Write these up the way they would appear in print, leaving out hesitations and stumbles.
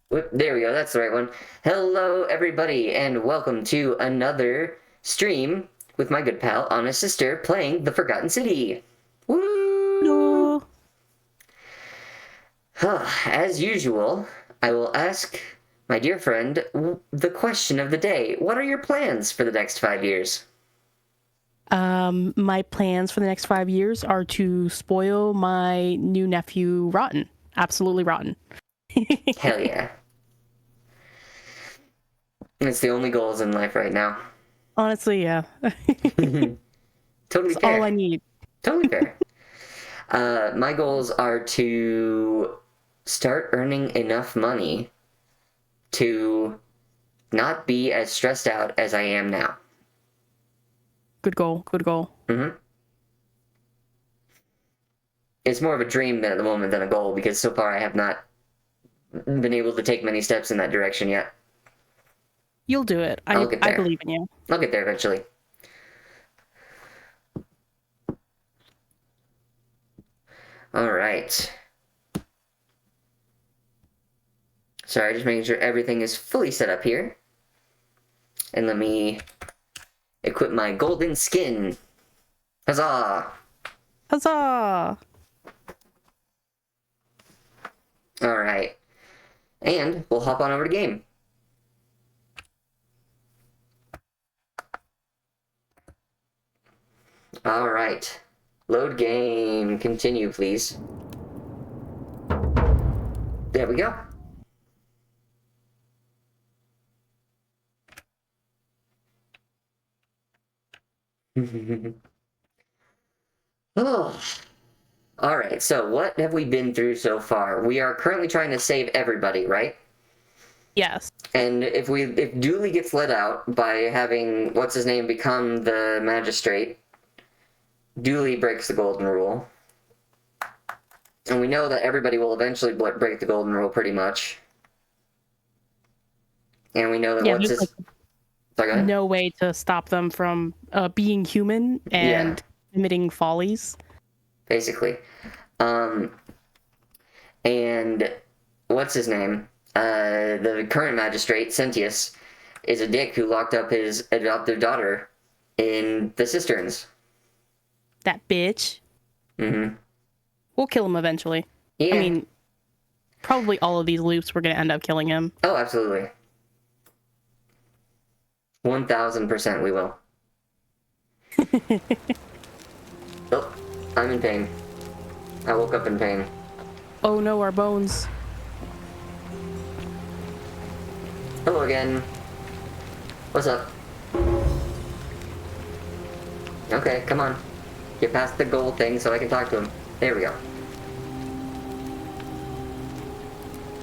Whoop, there we go, that's the right one. Hello, everybody, and welcome to another stream with my good pal, Honestsister, playing The Forgotten City. Woo! Hello. As usual, I will ask my dear friend the question of the day. What are your plans for the next 5 years? My plans for the next 5 years are to spoil my new nephew rotten. Absolutely rotten. Hell yeah. It's the only goals in life right now. Honestly, yeah. Totally It's all I fair. need. Totally fair. My goals are to start earning enough money to not be as stressed out as I am now. Good goal. Good goal. Mm-hmm. It's more of a dream at the moment than a goal because so far I have not been able to take many steps in that direction yet. You'll do it. I'll get I there. believe in you. I'll get there eventually. All right. Sorry, just making sure everything is fully set up here. And let me equip my golden skin. Huzzah! Huzzah! All right. And we'll hop on over to game. All right. Load game. Continue, please. There we go. Oh. All right, so what have we been through so far? We are currently trying to save everybody, right? Yes. And if Dooley gets let out by having what's his name become the magistrate, Dooley breaks the golden rule. And we know that everybody will eventually break the golden rule pretty much. And we know that Yeah, there's like no way to stop them from being human and committing follies. Basically. And what's his name? The current magistrate, Sentius, is a dick who locked up his adoptive daughter in the cisterns. That bitch. Mm-hmm. We'll kill him eventually. Yeah. I mean, probably all of these loops we're going to end up killing him. Oh, absolutely. 1000% we will. Oh, I'm in pain. I woke up in pain. Oh no, our bones. Hello again. What's up? Okay, come on. Get past the gold thing so I can talk to him. There we go.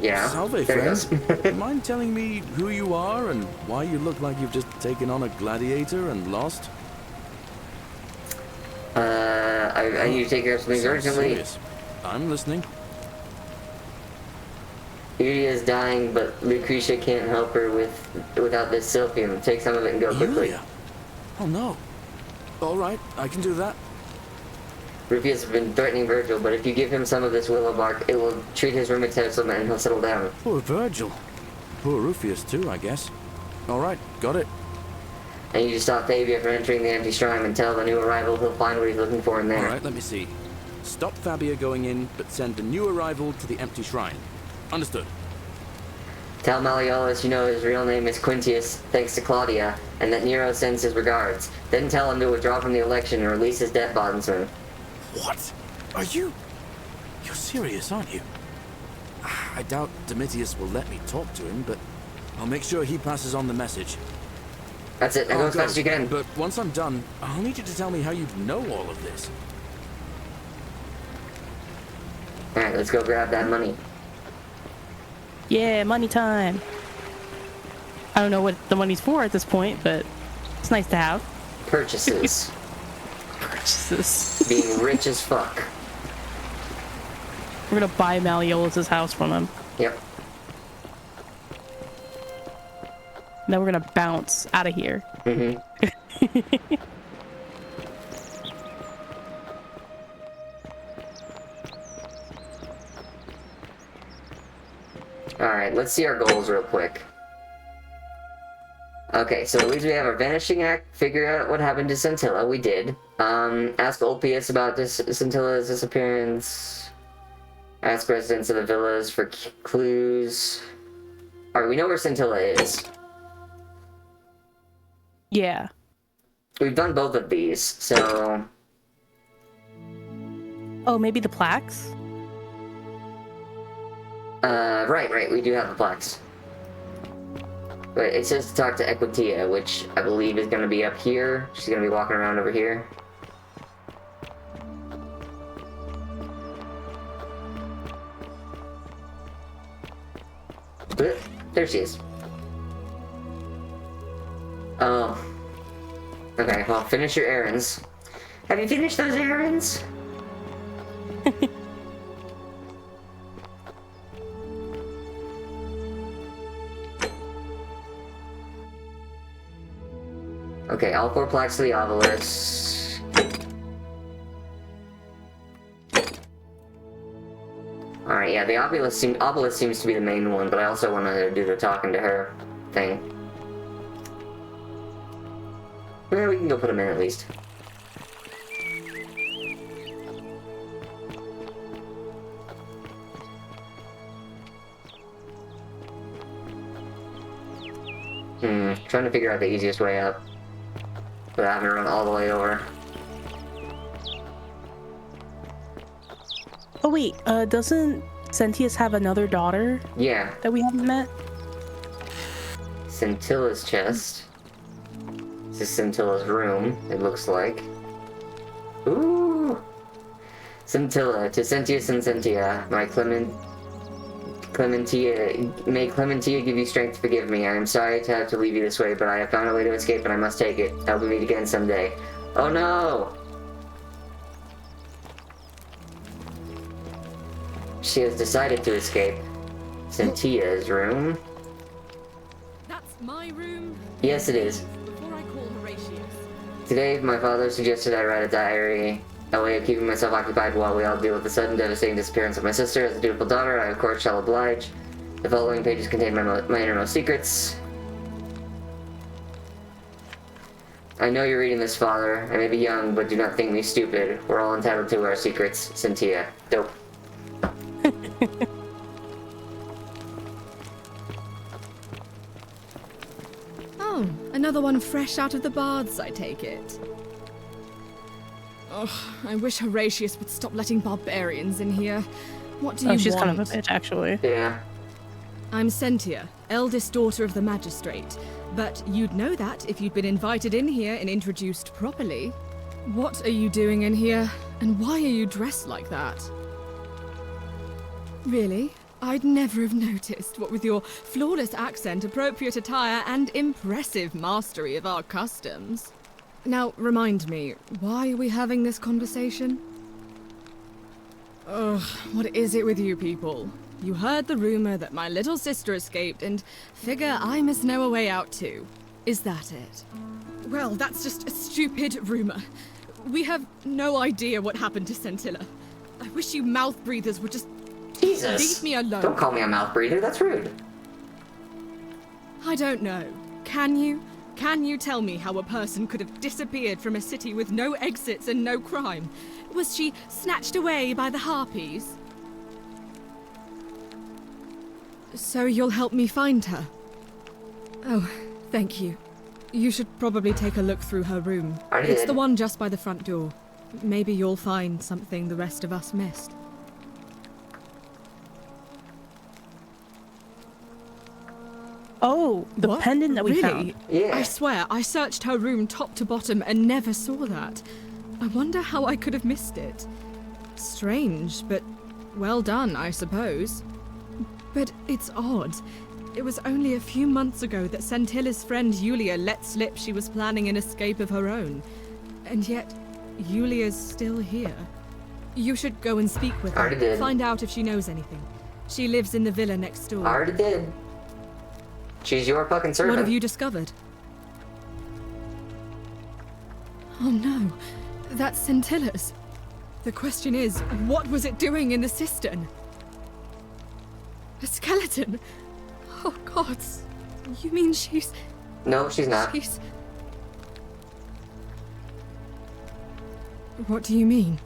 Yeah. Salve, there friend. Mind telling me who you are and why you look like you've just taken on a gladiator and lost? I need to take care of something urgently. Serious. I'm listening. Yulia is dying, but Lucretia can't help her without this silphium. Take some of it and go quickly. Yulia? Oh no. All right, I can do that. Rufius has been threatening Virgil, but if you give him some of this willow bark, it will treat his rheumatism and he'll settle down. Poor Virgil. Poor Rufius too, I guess. All right, got it. I need to stop Fabia from entering the empty shrine and tell the new arrival he'll find what he's looking for in there. All right, let me see. Stop Fabia going in, but send the new arrival to the empty shrine. Understood. Tell Malleolus you know his real name is Quintius, thanks to Claudia, and that Nero sends his regards. Then tell him to withdraw from the election and release his debt bondsman. What? Are you... You're serious, aren't you? I doubt Domitius will let me talk to him, but I'll make sure he passes on the message. That's it, now go as fast as you can. But once I'm done, I'll need you to tell me how you know all of this. Alright, let's go grab that money. Yeah, money time. I don't know what the money's for at this point, but it's nice to have. Purchases. Purchases. Being rich as fuck. We're gonna buy Malleolus' house from him. Yep. Then we're gonna bounce out of here. Mm-hmm. Alright, let's see our goals real quick. Okay, so at least we have our vanishing act, figure out what happened to Scintilla, we did. Ask Ulpius about Scintilla's disappearance. Ask residents of the villas for clues. Alright, we know where Scintilla is. Yeah. We've done both of these, so... Oh, maybe the plaques? Right, we do have the plaques. But it says to talk to Equitia, which I believe is going to be up here. She's going to be walking around over here. There she is. Oh. Okay, well, finish your errands. Have you finished those errands? Okay, all 4 plaques to the obelisk. Alright, yeah, the obelisk seems to be the main one, but I also want to do the talking to her thing. Well, we can go put him in at least. Trying to figure out the easiest way up without having to run all the way over. Oh wait, doesn't Sentius have another daughter? Yeah. That we haven't met? Scintilla's chest. This is Scintilla's room, it looks like. Ooh! Scintilla, to Sentius and Sentia, my Clementia, may Clementia give you strength to forgive me. I am sorry to have to leave you this way, but I have found a way to escape and I must take it. I will meet again someday. Oh no! She has decided to escape. Sentia's room? That's my room? Yes, it is. Before I call Horatius. Today, my father suggested I write a diary, a way of keeping myself occupied while we all deal with the sudden devastating disappearance of my sister. As a dutiful daughter, I of course shall oblige. The following pages contain my innermost secrets. I know you're reading this, Father. I may be young, but do not think me stupid. We're all entitled to our secrets. Cynthia. Dope. Oh, another one fresh out of the baths, I take it. Ugh, I wish Horatius would stop letting barbarians in here. What do you want? Oh, she's kind of a bitch, actually. Yeah. I'm Sentia, eldest daughter of the magistrate. But you'd know that if you'd been invited in here and introduced properly. What are you doing in here? And why are you dressed like that? Really? I'd never have noticed, what with your flawless accent, appropriate attire, and impressive mastery of our customs. Now, remind me, why are we having this conversation? Ugh, what is it with you people? You heard the rumor that my little sister escaped and figure I must know a way out too. Is that it? Well, that's just a stupid rumor. We have no idea what happened to Scintilla. I wish you mouth breathers would just Jesus. leave me alone. Don't call me a mouth breather, that's rude. I don't know. Can you? Can you tell me how a person could have disappeared from a city with no exits and no crime? Was she snatched away by the harpies? So you'll help me find her? Oh, thank you. You should probably take a look through her room. It's the one just by the front door. Maybe you'll find something the rest of us missed. Oh, the What? pendant that we Really? found. Yeah. I swear, I searched her room top to bottom and never saw that. I wonder how I could have missed it. Strange, but well done, I suppose. But it's odd. It was only a few months ago that Scintilla's friend Yulia let slip she was planning an escape of her own. And yet, Yulia's still here. You should go and speak with her. Already did. Find out if she knows anything. She lives in the villa next door. Already did. She's your fucking servant. What have you discovered? Oh no, that's Scintilla's. The question is, what was it doing in the cistern? A skeleton? Oh, God. You mean she's... No, she's not. She's... What do you mean?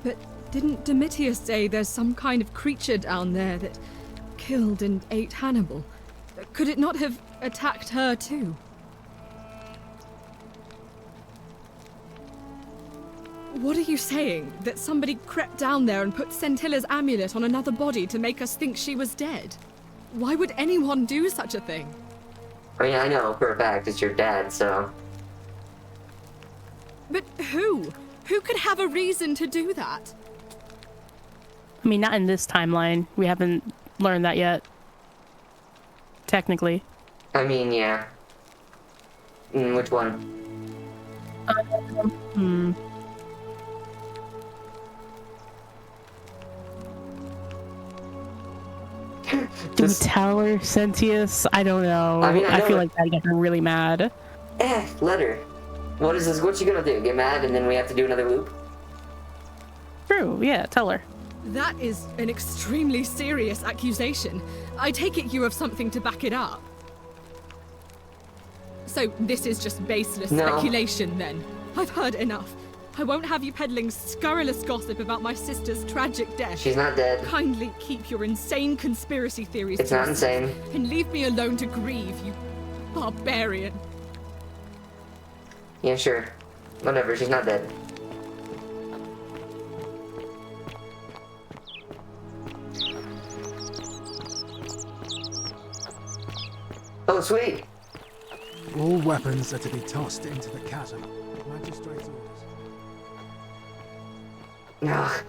But didn't Domitius say there's some kind of creature down there that killed and ate Hannibal? Could it not have attacked her too? What are you saying? That somebody crept down there and put Centilla's amulet on another body to make us think she was dead? Why would anyone do such a thing? I mean, I know for a fact it's your dad, so... But who? Who could have a reason to do that? I mean, not in this timeline. We haven't learned that yet. Technically. I mean, yeah. Which one? Do we tell her, Sentius? I don't know. I mean, I feel know- like that'd get her really mad. Let her. What is this? What's she gonna do? Get mad and then we have to do another loop? True, yeah, tell her. That is an extremely serious accusation. I take it you have something to back it up. So this is just baseless No. speculation then? I've heard enough. I won't have you peddling scurrilous gossip about my sister's tragic death. She's not dead. Kindly keep your insane conspiracy theories It's to not yourself insane. and leave me alone to grieve, you barbarian. Yeah, sure. Whatever, she's not dead. Oh, sweet! All weapons are to be tossed into the chasm. Magistrate's orders. Ugh.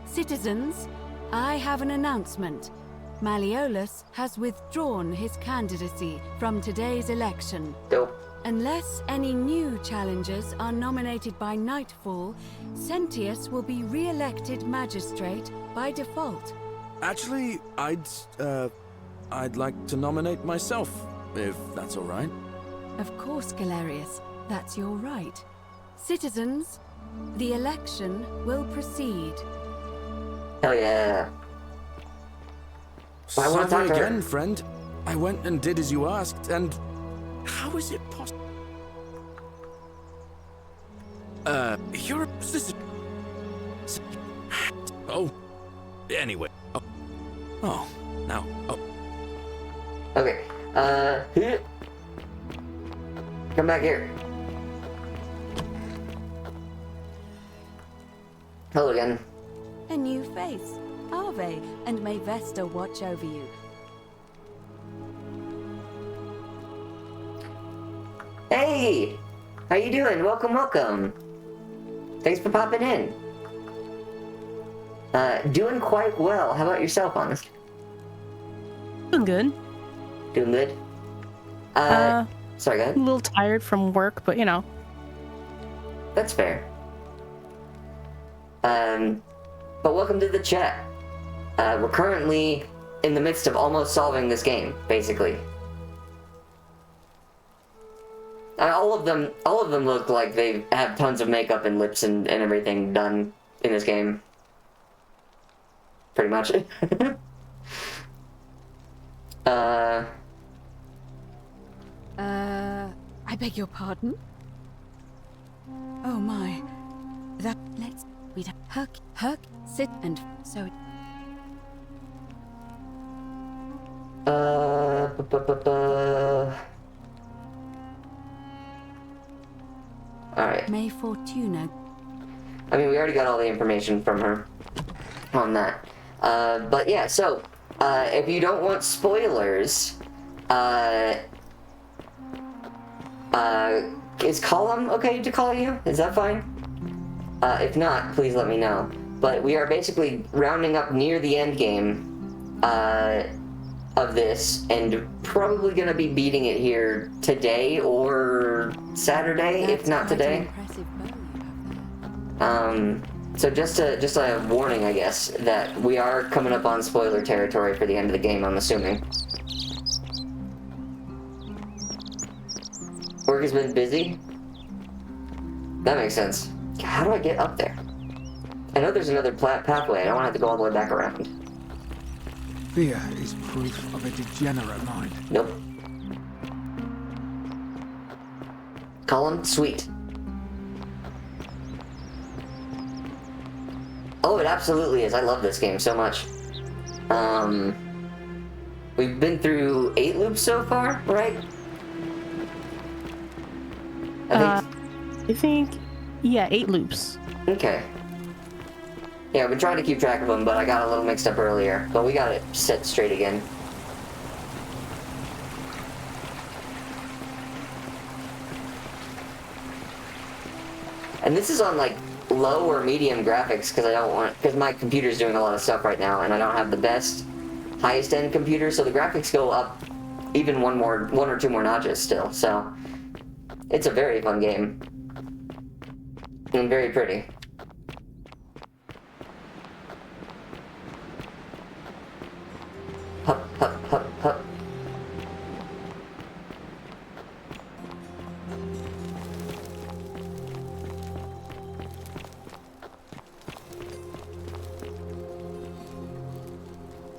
Citizens, I have an announcement. Malleolus has withdrawn his candidacy from today's election. Dope. Unless any new challengers are nominated by nightfall, Sentius will be re-elected magistrate by default. Actually, I'd like to nominate myself, if that's all right. Of course, Galerius, that's your right. Citizens, the election will proceed. Hell yeah. I wanna Sorry talk to her. again, friend. I went and did as you asked, and how is it possible? You're a sister. Oh, anyway. Oh, now. Oh, Okay. Come back here. Hello again. A new face. Ave, and may Vesta watch over you. Hey! How you doing? Welcome, welcome. Thanks for popping in. Doing quite well. How about yourself, Honest? Doing good. Doing good? Sorry, go A ahead. little tired from work, but you know. That's fair. But welcome to the chat. We're currently in the midst of almost solving this game, basically. All of them look like they have tons of makeup and lips and everything done in this game. Pretty much. I beg your pardon? Oh my. We'd Herc, sit and so. Alright. May Fortuna. I mean, we already got all the information from her on that. But yeah, so, if you don't want spoilers, is Column okay to call you? Is that fine? If not, please let me know. But we are basically rounding up near the end game, of this, and probably gonna be beating it here today or Saturday, if That's not quite an today. impressive bow you have there. So just a warning, I guess, that we are coming up on spoiler territory for the end of the game, I'm assuming. Work has been busy? That makes sense. How do I get up there? I know there's another pathway. I don't want to have to go all the way back around. Fear is proof of a degenerate mind. Nope. Column? Sweet. Oh, it absolutely is. I love this game so much. We've been through 8 loops so far, right? I think, yeah, 8 loops. Okay. Yeah, I've been trying to keep track of them, but I got a little mixed up earlier. But we got it set straight again. And this is on like low or medium graphics because my computer's doing a lot of stuff right now, and I don't have the best highest end computer, so the graphics go up even one or two more notches still. So it's a very fun game and very pretty. Hup, hup, hup, hup.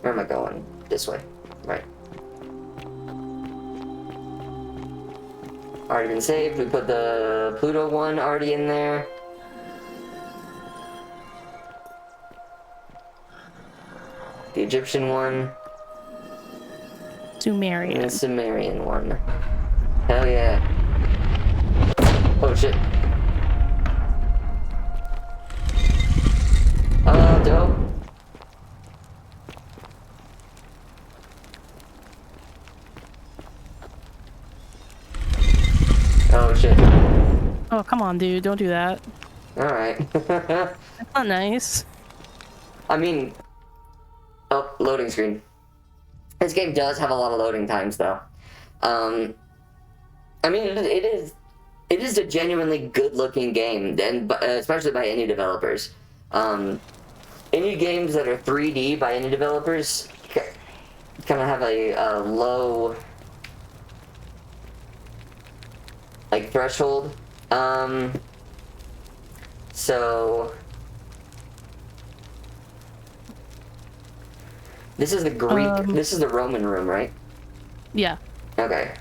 Where am I going? This way. Right. Already been saved. We put the Pluto one already in there. The Egyptian one. Sumerian. And the Sumerian one. Hell yeah. Oh shit. Oh, dope. Oh shit. Oh, come on, dude. Don't do that. Alright. That's not nice. I mean... Oh, loading screen. This game does have a lot of loading times, though. I mean, it is a genuinely good-looking game, and especially by indie developers. Indie games that are 3D by indie developers kind of have a low, like, threshold. So this is the Greek. This is the Roman room, right? Yeah. Okay.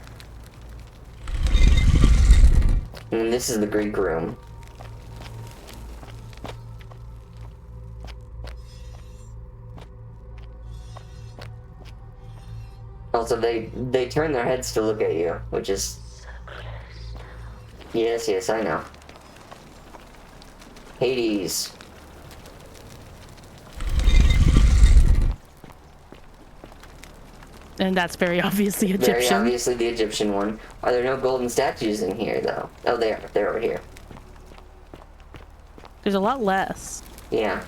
And this is the Greek room. Also, they turn their heads to look at you, which is... Yes, I know. Hades. And that's very obviously Very Egyptian. obviously the Egyptian one. Are there no golden statues in here, though? Oh, they are. They're over here. There's a lot less. Yeah.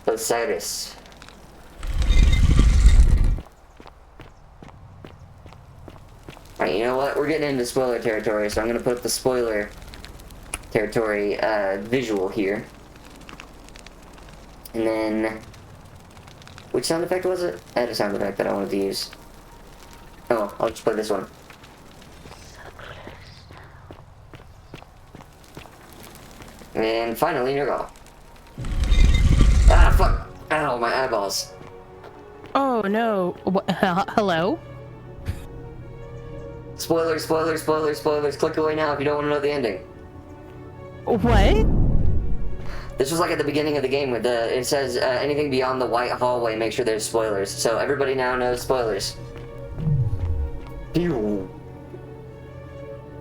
Osiris. Alright, you know what? We're getting into spoiler territory, so I'm gonna put the spoiler territory visual here. And then... Which sound effect was it? I had a sound effect that I wanted to use. Oh, I'll just play this one. And finally, you're gone. Ah, fuck! Ow, my eyeballs. Oh no. Hello? Spoilers, spoilers, spoilers, spoilers. Click away now if you don't want to know the ending. What? This was like at the beginning of the game with the... It says anything beyond the white hallway, make sure there's spoilers. So everybody now knows spoilers. Pew.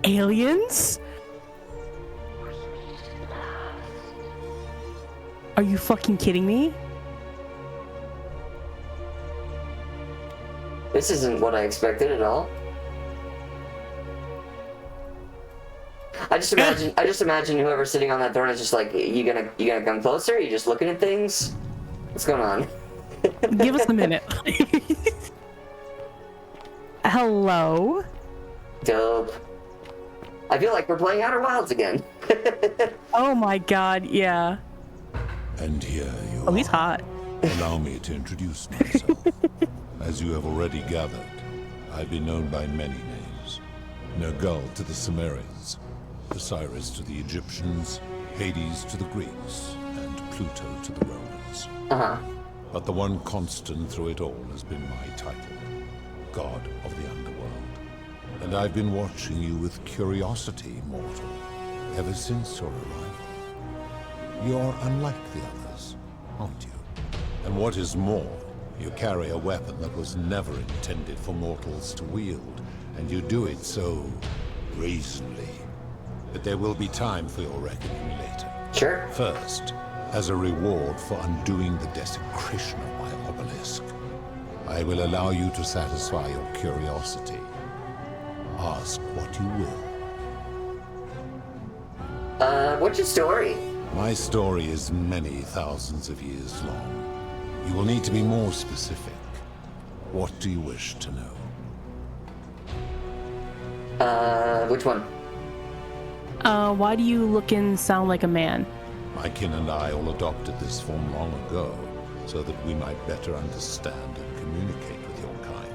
Aliens? Are you fucking kidding me? This isn't what I expected at all. I just imagine whoever's sitting on that throne is just like, you gonna come closer? Are you just looking at things? What's going on? Give us a minute. Hello? Dope. I feel like we're playing Outer Wilds again. Oh my god, yeah. And here you you Oh, he's are. hot. Allow me to introduce myself. As you have already gathered, I've been known by many names. Nergal to the Sumerians, Osiris to the Egyptians, Hades to the Greeks, and Pluto to the Romans. Uh-huh. But the one constant through it all has been my title, God of the Underworld. And I've been watching you with curiosity, mortal, ever since your arrival. You're unlike the others, aren't you? And what is more, you carry a weapon that was never intended for mortals to wield, and you do it so brazenly. But there will be time for your reckoning later. Sure. First, as a reward for undoing the desecration of my obelisk, I will allow you to satisfy your curiosity. Ask what you will. What's your story? My story is many thousands of years long. You will need to be more specific. What do you wish to know? Which one? Why do you look and sound like a man? My kin and I all adopted this form long ago, so that we might better understand and communicate with your kind.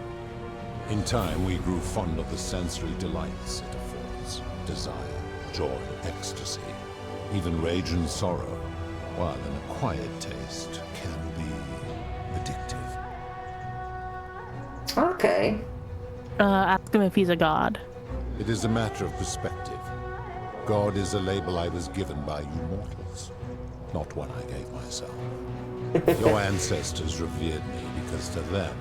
In time, we grew fond of the sensory delights it affords. Desire, joy, ecstasy, even rage and sorrow, while an acquired taste can be addictive. Okay. Ask him if he's a god. It is a matter of perspective. God is a label I was given by you mortals, not one I gave myself. Your ancestors revered me because to them,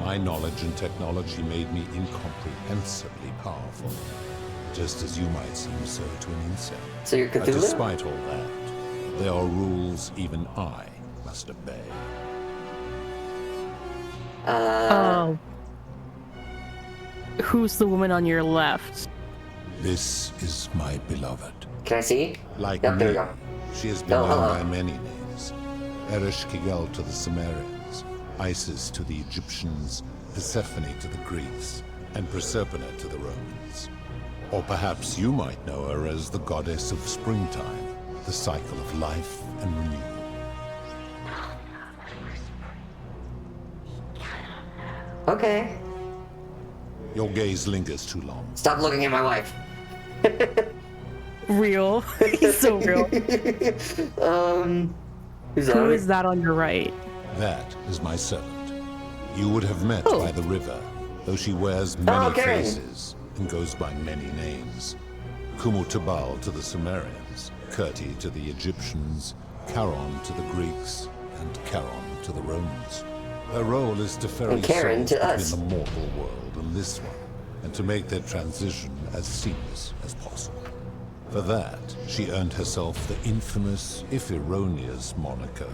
my knowledge and technology made me incomprehensibly powerful, just as you might seem so to an insect. So you're But Cthulhu? despite all that, there are rules even I must obey. Oh. Who's the woman on your left? This is my beloved. Can I see? Like Yep, there me, we go. she has been Oh, known hello. by many names. Ereshkigal to the Sumerians, Isis to the Egyptians, Persephone to the Greeks, and Proserpina to the Romans. Or perhaps you might know her as the goddess of springtime, the cycle of life and renewal. Okay. Your gaze lingers too long. Stop looking at my wife. Real. He's so real. Who's Who that? is that on your right? That is my servant. You would have met Oh. by the river, though she wears many Okay. faces and goes by many names. Kumutabal to the Sumerians, Kirti to the Egyptians, Charon to the Greeks, and Charon to the Romans. Her role is to ferry And Karen souls to between us. the mortal world and this one, and to make their transition as seamless as possible. For that, she earned herself the infamous, if erroneous, moniker,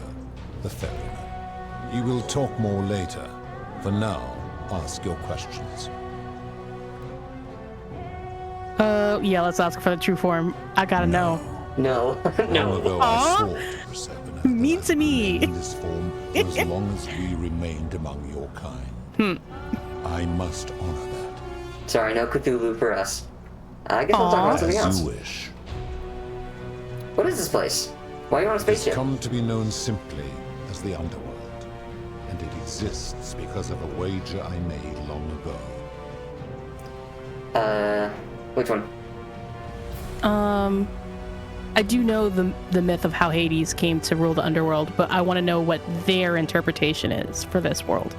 the Ferryman. You will talk more later. For now, ask your questions. Yeah, let's ask for the true form. I gotta know. No. Long no. ago, I swore to Proserpina Mean that to I would me. remain in this form for as long as we remained among your kind. I must honor that. Sorry, no Cthulhu for us. I guess we'll talk about something As else. you wish. What is this place? Why are you on a It's spaceship? come to be known simply as the Underworld, and it exists because of a wager I made long ago. Which one? I do know the myth of how Hades came to rule the underworld, but I want to know what their interpretation is for this world.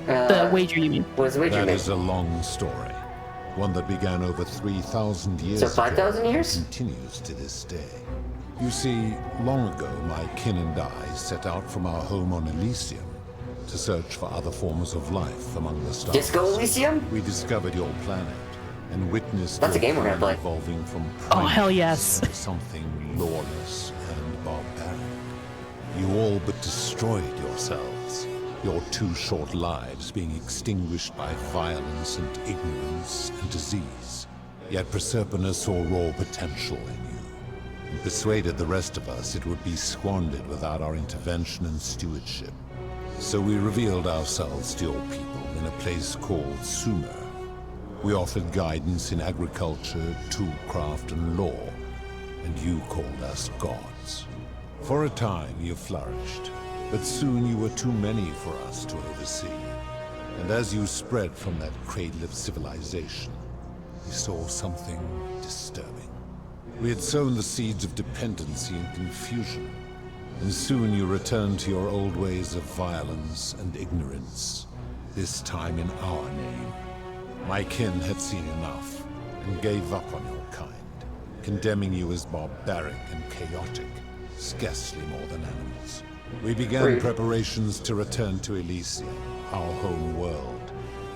The wager, you mean? What is the wager That made? is a long story, one that began over 3,000 years So ago 5,000 years? and continues to this day. You see, long ago, my kin and I set out from our home on Elysium to search for other forms of life among the stars. Disco Elysium? We discovered your planet and witnessed That's a your game we're gonna planet play. evolving from Oh, hell primates yes. into something lawless and barbaric. You all but destroyed yourselves, your 2 short lives being extinguished by violence and ignorance and disease. Yet Proserpina saw raw potential in you, and persuaded the rest of us it would be squandered without our intervention and stewardship. So we revealed ourselves to your people in a place called Sumer. We offered guidance in agriculture, toolcraft, and law, and you called us gods. For a time, you flourished, But soon you were too many for us to oversee. And as you spread from that cradle of civilization, we saw something disturbing. We had sown the seeds of dependency and confusion, and soon you returned to your old ways of violence and ignorance, this time in our name. My kin had seen enough, and gave up on your kind, condemning you as barbaric and chaotic, scarcely more than animals. We began preparations to return to Elysium, our home world,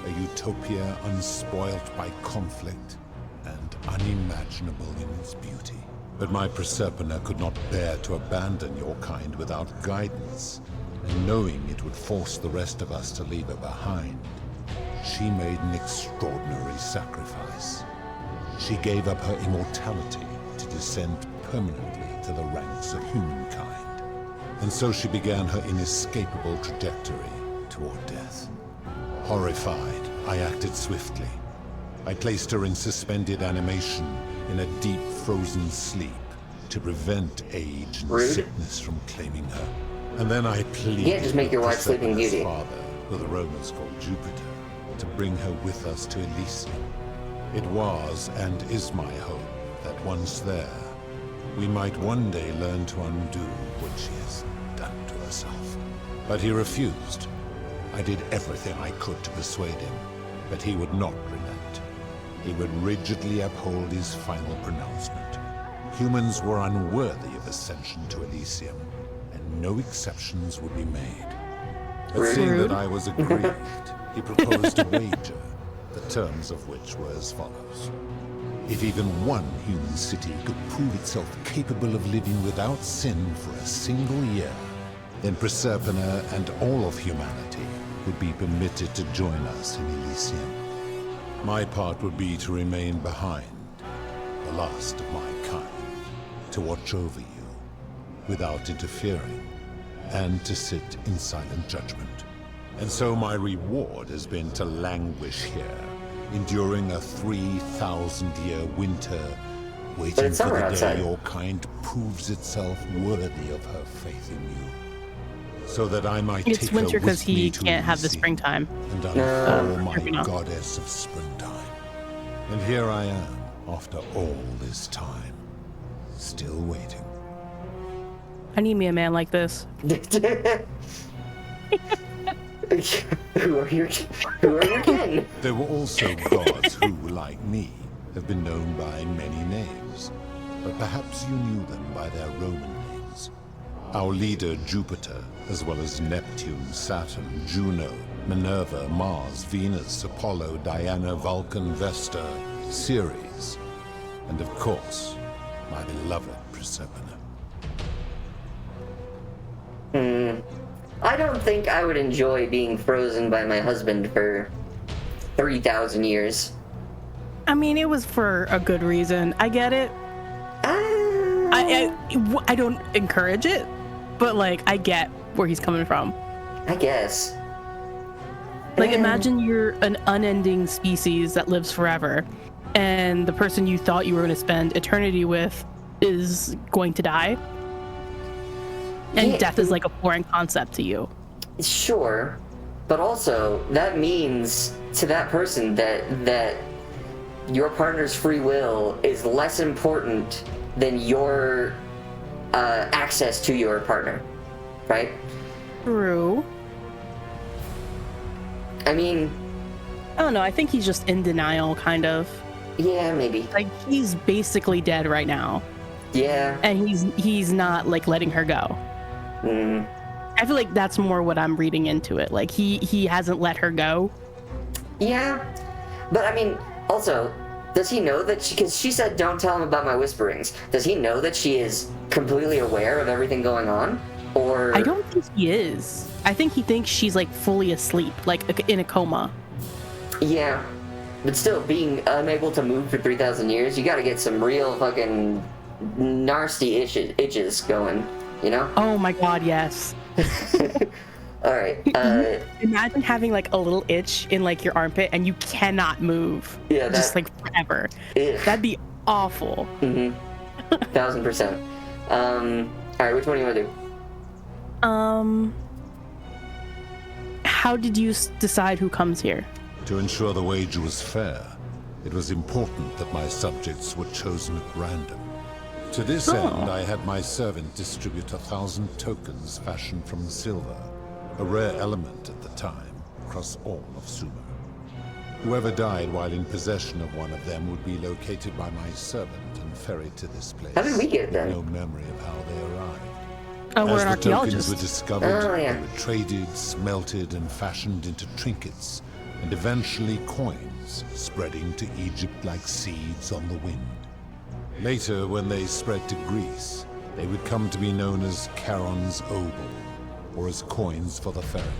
a utopia unspoilt by conflict and unimaginable in its beauty. But my Proserpina could not bear to abandon your kind without guidance, and knowing it would force the rest of us to leave her behind, she made an extraordinary sacrifice. She gave up her immortality to descend permanently to the ranks of humankind. And so she began her inescapable trajectory toward death. Horrified, I acted swiftly. I placed her in suspended animation in a deep frozen sleep to prevent age and sickness from claiming her. And then I pleaded You can't just make your wife Sleeping Proserpina's Beauty. father, who the Romans called Jupiter, to bring her with us to Elysium. It was and is my hope that once there, we might one day learn to undo what she has done to herself. But he refused. I did everything I could to persuade him, but he would not relent. He would rigidly uphold his final pronouncement. Humans were unworthy of ascension to Elysium, and no exceptions would be made. But seeing that I was aggrieved, he proposed a wager, the terms of which were as follows. If even one human city could prove itself capable of living without sin for a single year, then Proserpina and all of humanity would be permitted to join us in Elysium. My part would be to remain behind, the last of my kind, to watch over you without interfering, and to sit in silent judgment. And so my reward has been to languish here, enduring a 3,000-year winter, waiting it's for summer the outside. day your kind proves itself worthy of her faith in you, so that I might It's take her winter because with me he to can't have the Elysium springtime. and unfurl my Proserpina. goddess of springtime. And here I am, after all this time, still waiting. I need me a man like this. Who are your kin? There were also gods who, like me, have been known by many names, but perhaps you knew them by their Roman names. Our leader, Jupiter, as well as Neptune, Saturn, Juno, Minerva, Mars, Venus, Apollo, Diana, Vulcan, Vesta, Ceres, and of course, my beloved Proserpina. I don't think I would enjoy being frozen by my husband for 3,000 years. I mean, it was for a good reason. I get it. I don't encourage it, but like I get where he's coming from. I guess. Like imagine you're an unending species that lives forever, and the person you thought you were going to spend eternity with is going to die. And death is like a foreign concept to you. Sure, but also that means to that person that your partner's free will is less important than your access to your partner, right? True. I mean, I don't know. I think he's just in denial, kind of. yeah, maybe. Like he's basically dead right now, Yeah. and he's not like letting her go. I feel like that's more what I'm reading into it. Like he hasn't let her go. Yeah, but I mean, also, does he know that because she said, don't tell him about my whisperings. Does he know that she is completely aware of everything going on? Or I don't think he is. I think he thinks she's like fully asleep, like in a coma. Yeah, but still, being unable to move for 3,000 years, you gotta get some real fucking nasty itches going, you know? Oh my god, yes. Alright, Imagine having like a little itch in like your armpit and you cannot move. Yeah, just like forever. Ugh. That'd be awful. 1000%. Alright, which one do you wanna do? How did you decide who comes here? To ensure the wager was fair, it was important that my subjects were chosen at random. To this end, I had my servant distribute 1,000 tokens fashioned from silver, a rare element at the time, across all of Sumer. Whoever died while in possession of one of them would be located by my servant and ferried to this place. How did we get it then? No memory of how they arrived. Oh, we're As an the tokens archaeologist. were discovered, Oh, yeah. they were traded, smelted, and fashioned into trinkets, and eventually coins, spreading to Egypt like seeds on the wind. Later, when they spread to Greece, they would come to be known as Charon's obol, or as coins for the ferryman.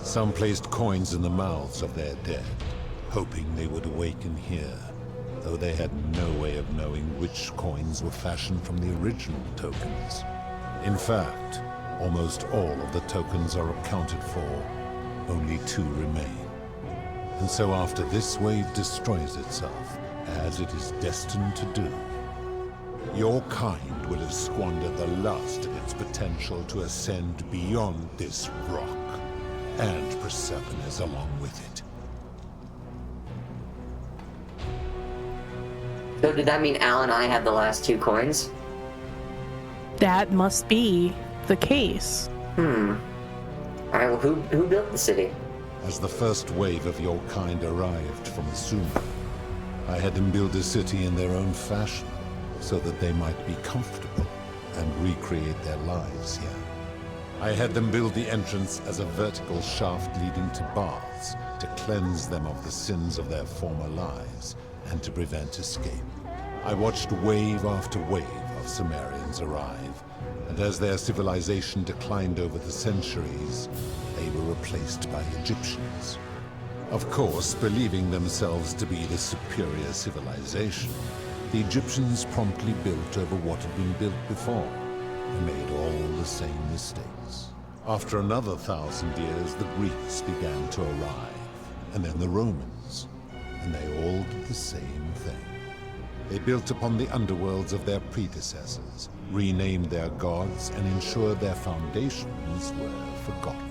Some placed coins in the mouths of their dead, hoping they would awaken here, though they had no way of knowing which coins were fashioned from the original tokens. In fact, almost all of the tokens are accounted for. Only 2 remain. And so after this wave destroys itself, as it is destined to do, your kind will have squandered the last of its potential to ascend beyond this rock, and Persephone's along with it. So did that mean Al and I had the last 2 coins? That must be the case. Alright, well, who built the city? As the first wave of your kind arrived from Sumer, I had them build a city in their own fashion, so that they might be comfortable and recreate their lives here. I had them build the entrance as a vertical shaft leading to baths, to cleanse them of the sins of their former lives, and to prevent escape. I watched wave after wave of Sumerians arrive, and as their civilization declined over the centuries, they were replaced by Egyptians. Of course, believing themselves to be the superior civilization, the Egyptians promptly built over what had been built before, and made all the same mistakes. After another 1,000 years, the Greeks began to arrive, and then the Romans, and they all did the same thing. They built upon the underworlds of their predecessors, renamed their gods, and ensured their foundations were forgotten.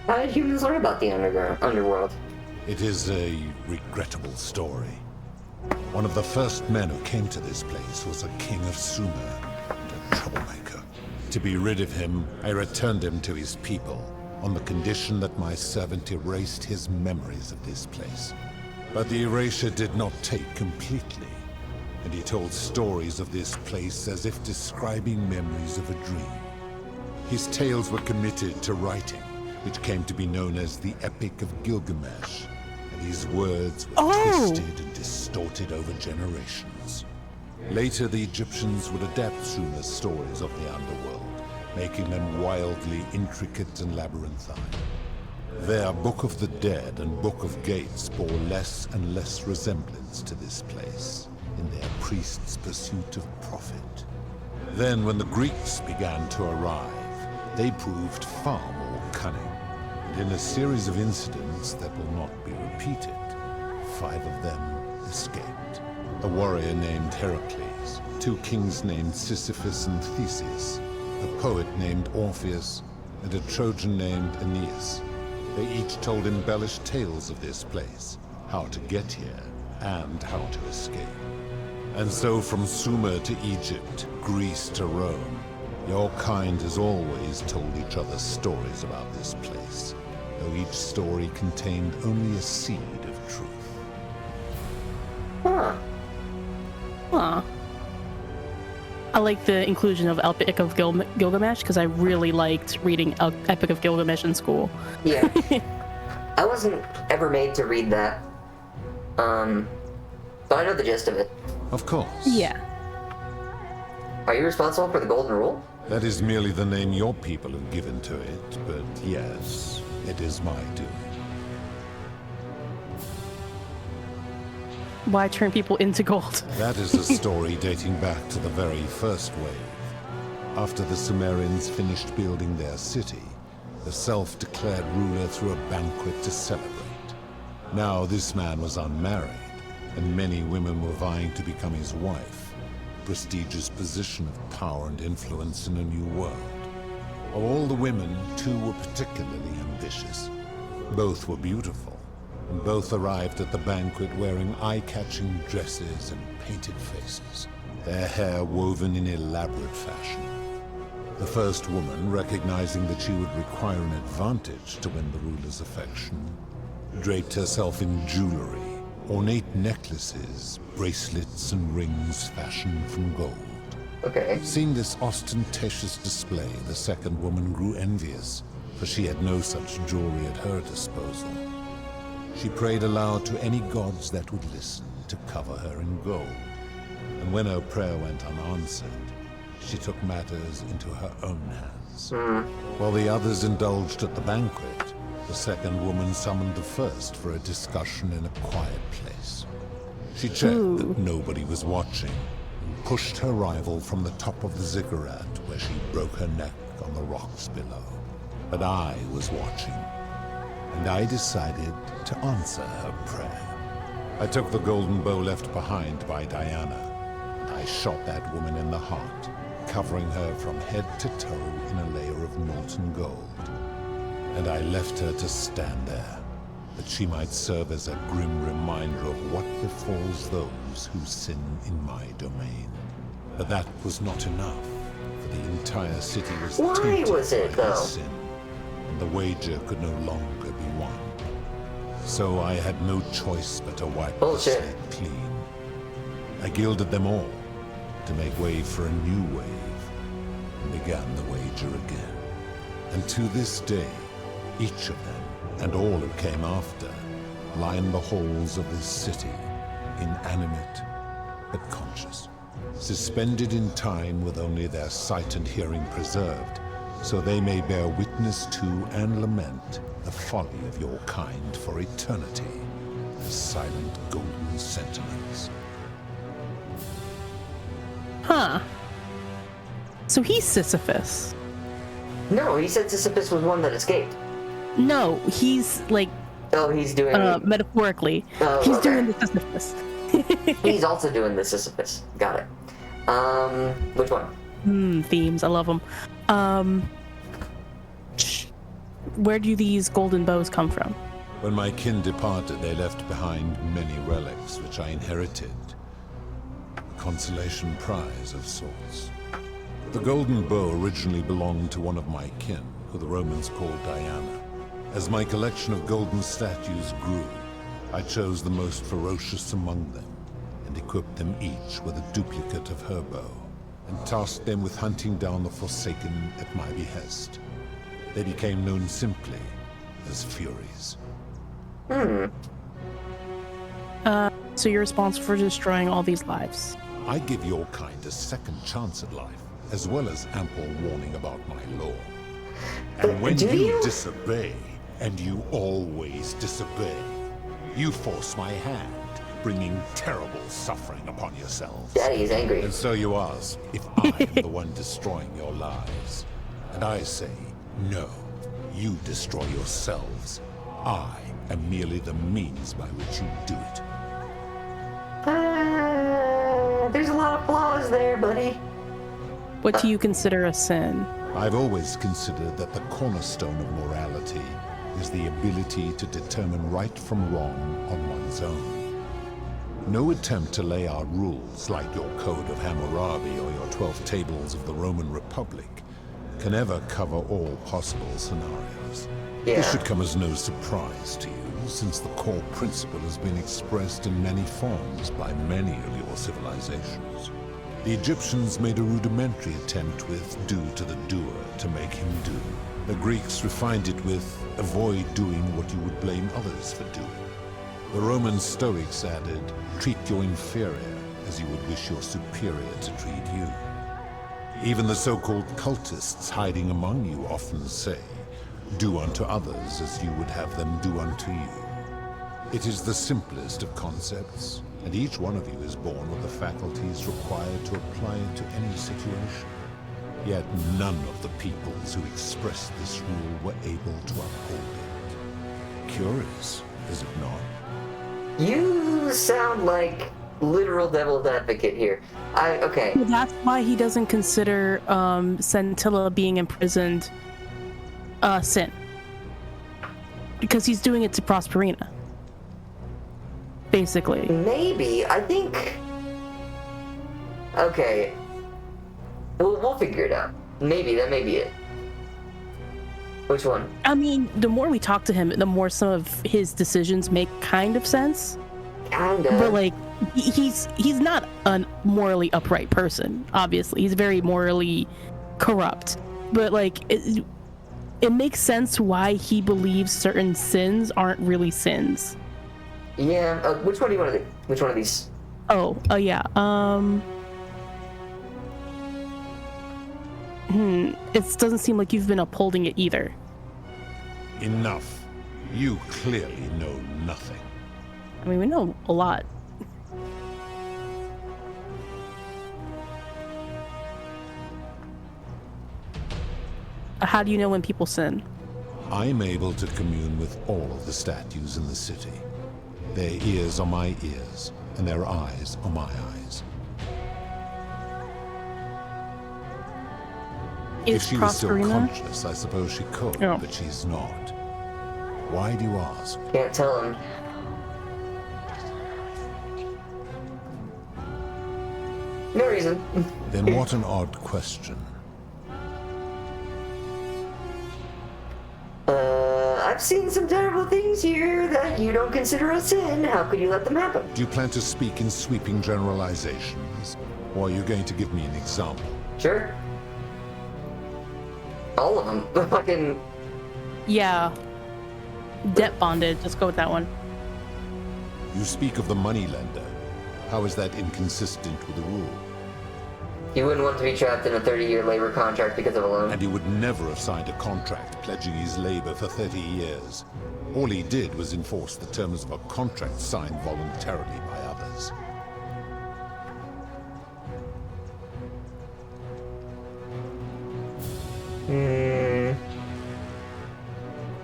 How did humans learn about the underworld? It is a regrettable story. One of the first men who came to this place was a king of Sumer, and a troublemaker. To be rid of him, I returned him to his people, on the condition that my servant erased his memories of this place. But the erasure did not take completely, and he told stories of this place as if describing memories of a dream. His tales were committed to writing, which came to be known as the Epic of Gilgamesh, and his words were twisted and distorted over generations. Later, the Egyptians would adapt Sumer's stories of the underworld, making them wildly intricate and labyrinthine. Their Book of the Dead and Book of Gates bore less and less resemblance to this place, in their priests' pursuit of profit. Then, when the Greeks began to arrive, they proved far more cunning. In a series of incidents that will not be repeated, 5 of them escaped. A warrior named Heracles, 2 kings named Sisyphus and Theseus, a poet named Orpheus, and a Trojan named Aeneas. They each told embellished tales of this place, how to get here, and how to escape. And so from Sumer to Egypt, Greece to Rome, your kind has always told each other stories about this place, though each story contained only a seed of truth. Huh. I like the inclusion of Epic of Gilgamesh because I really liked reading Epic of Gilgamesh in school. Yeah. I wasn't ever made to read that. But I know the gist of it. Of course. Yeah. Are you responsible for the Golden Rule? That is merely the name your people have given to it, but yes, it is my doing. Why turn people into gold? That is a story dating back to the very first wave. After the Sumerians finished building their city, the self-declared ruler threw a banquet to celebrate. Now this man was unmarried, and many women were vying to become his wife. prestigious position of power and influence in a new world. Of all the women, 2 were particularly ambitious. Both were beautiful, and both arrived at the banquet wearing eye-catching dresses and painted faces, their hair woven in elaborate fashion. The first woman, recognizing that she would require an advantage to win the ruler's affection, draped herself in jewelry, ornate necklaces, bracelets, and rings fashioned from gold. Okay. Seeing this ostentatious display, the second woman grew envious, for she had no such jewelry at her disposal. She prayed aloud to any gods that would listen to cover her in gold. And when her prayer went unanswered, she took matters into her own hands. While the others indulged at the banquet, the second woman summoned the first for a discussion in a quiet place. She checked that nobody was watching, and pushed her rival from the top of the ziggurat, where she broke her neck on the rocks below. But I was watching, and I decided to answer her prayer. I took the golden bow left behind by Diana, and I shot that woman in the heart, covering her from head to toe in a layer of molten gold. And I left her to stand there, that she might serve as a grim reminder of what befalls those who sin in my domain. But that was not enough, for the entire city was tainted was it, by though? this sin, and the wager could no longer be won. So I had no choice but to wipe the Bullshit. slate clean. I gilded them all to make way for a new wave, and began the wager again. And to this day, each of them, and all who came after, line the halls of this city, inanimate but conscious, suspended in time with only their sight and hearing preserved, so they may bear witness to and lament the folly of your kind for eternity, the silent golden sentinels. Huh. So he's Sisyphus. No, he said Sisyphus was one that escaped. No, he's like Oh, he's doing... metaphorically. Oh, He's okay. doing the Sisyphus. He's also doing the Sisyphus. Got it. Which one? Themes, I love them. Where do these golden bows come from? When my kin departed, they left behind many relics which I inherited. A consolation prize of sorts. The golden bow originally belonged to one of my kin, who the Romans called Diana. As my collection of golden statues grew, I chose the most ferocious among them, and equipped them each with a duplicate of her bow, and tasked them with hunting down the Forsaken at my behest. They became known simply as Furies. So you're responsible for destroying all these lives. I give your kind a second chance at life, as well as ample warning about my law. And when do you you? disobey, and you always disobey, you force my hand, bringing terrible suffering upon yourselves. Daddy is angry. And so you ask if I am the one destroying your lives. And I say, no, you destroy yourselves. I am merely the means by which you do it. There's a lot of flaws there, buddy. What do you consider a sin? I've always considered that the cornerstone of morality is the ability to determine right from wrong on one's own. No attempt to lay out rules like your Code of Hammurabi or your 12 Tables of the Roman Republic can ever cover all possible scenarios. Yeah. This should come as no surprise to you, since the core principle has been expressed in many forms by many of your civilizations. The Egyptians made a rudimentary attempt with do to the doer to make him do. The Greeks refined it with avoid doing what you would blame others for doing. The Roman Stoics added, treat your inferior as you would wish your superior to treat you. Even the so-called cultists hiding among you often say, do unto others as you would have them do unto you. It is the simplest of concepts, and each one of you is born with the faculties required to apply it to any situation. Yet none of the peoples who expressed this rule were able to uphold it. Curious, is it not? You sound like literal devil's advocate here. Okay. Well, that's why he doesn't consider Scintilla being imprisoned sin. Because he's doing it to Prosperina. Basically. Maybe. I think. Okay. We'll figure it out. Maybe that may be it. Which one? I mean, the more we talk to him, the more some of his decisions make kind of sense. Kinda. But like, he's not a morally upright person. Obviously, he's very morally corrupt. But like, it makes sense why he believes certain sins aren't really sins. Yeah. Which one do you want to do? Which one of these? Oh, yeah. It doesn't seem like you've been upholding it either. Enough. You clearly know nothing. I mean, we know a lot. How do you know when people sin? I'm able to commune with all of the statues in the city. Their ears are my ears, and their eyes are my eyes. If Is she was still Prosperina? conscious, I suppose she could, Yeah. but she's not. Why do you ask? Can't tell him. No reason. Then what an odd question. I've seen some terrible things here that you don't consider a sin. How could you let them happen? Do you plan to speak in sweeping generalizations? Or are you going to give me an example? Sure. All of them. Fucking. Yeah. Debt bonded. Just go with that one. You speak of the moneylender. How is that inconsistent with the rule? He wouldn't want to be trapped in a 30-year labor contract because of a loan. And he would never have signed a contract pledging his labor for 30 years. All he did was enforce the terms of a contract signed voluntarily by others.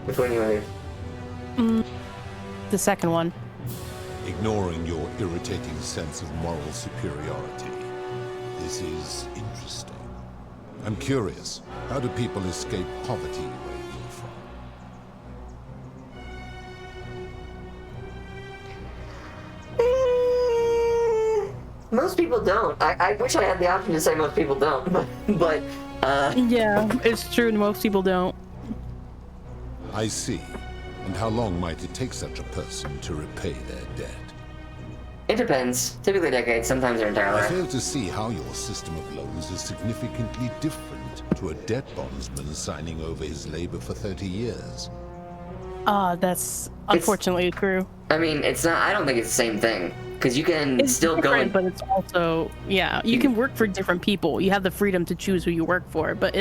Which one you want to do? The second one. Ignoring your irritating sense of moral superiority. This is interesting. I'm curious, how do people escape poverty where you're from? Most people don't. I wish I had the option to say most people don't, but Yeah, it's true. Most people don't. I see. And how long might it take such a person to repay their debt? it depends. Typically decades, sometimes their entire I life. fail to see how your system of loans is significantly different to a debt bondsman signing over his labor for 30 years. That's unfortunately true. I mean, it's not. I don't think it's the same thing because you can It's still go different, and. but it's also, yeah, you can work for different people. You have the freedom to choose who you work for, but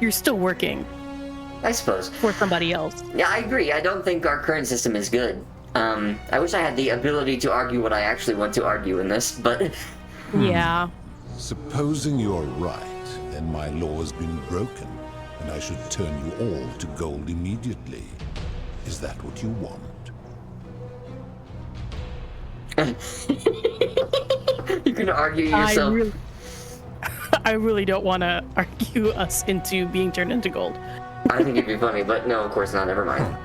you're still working I suppose. for somebody else. Yeah, I agree. I don't think our current system is good. I wish I had the ability to argue what I actually want to argue in this, but Yeah. Supposing you're right, then my law has been broken, and I should turn you all to gold immediately. Is that what you want? you can argue yourself. I really don't want to argue us into being turned into gold. I think it'd be funny, but no, of course not. Never mind.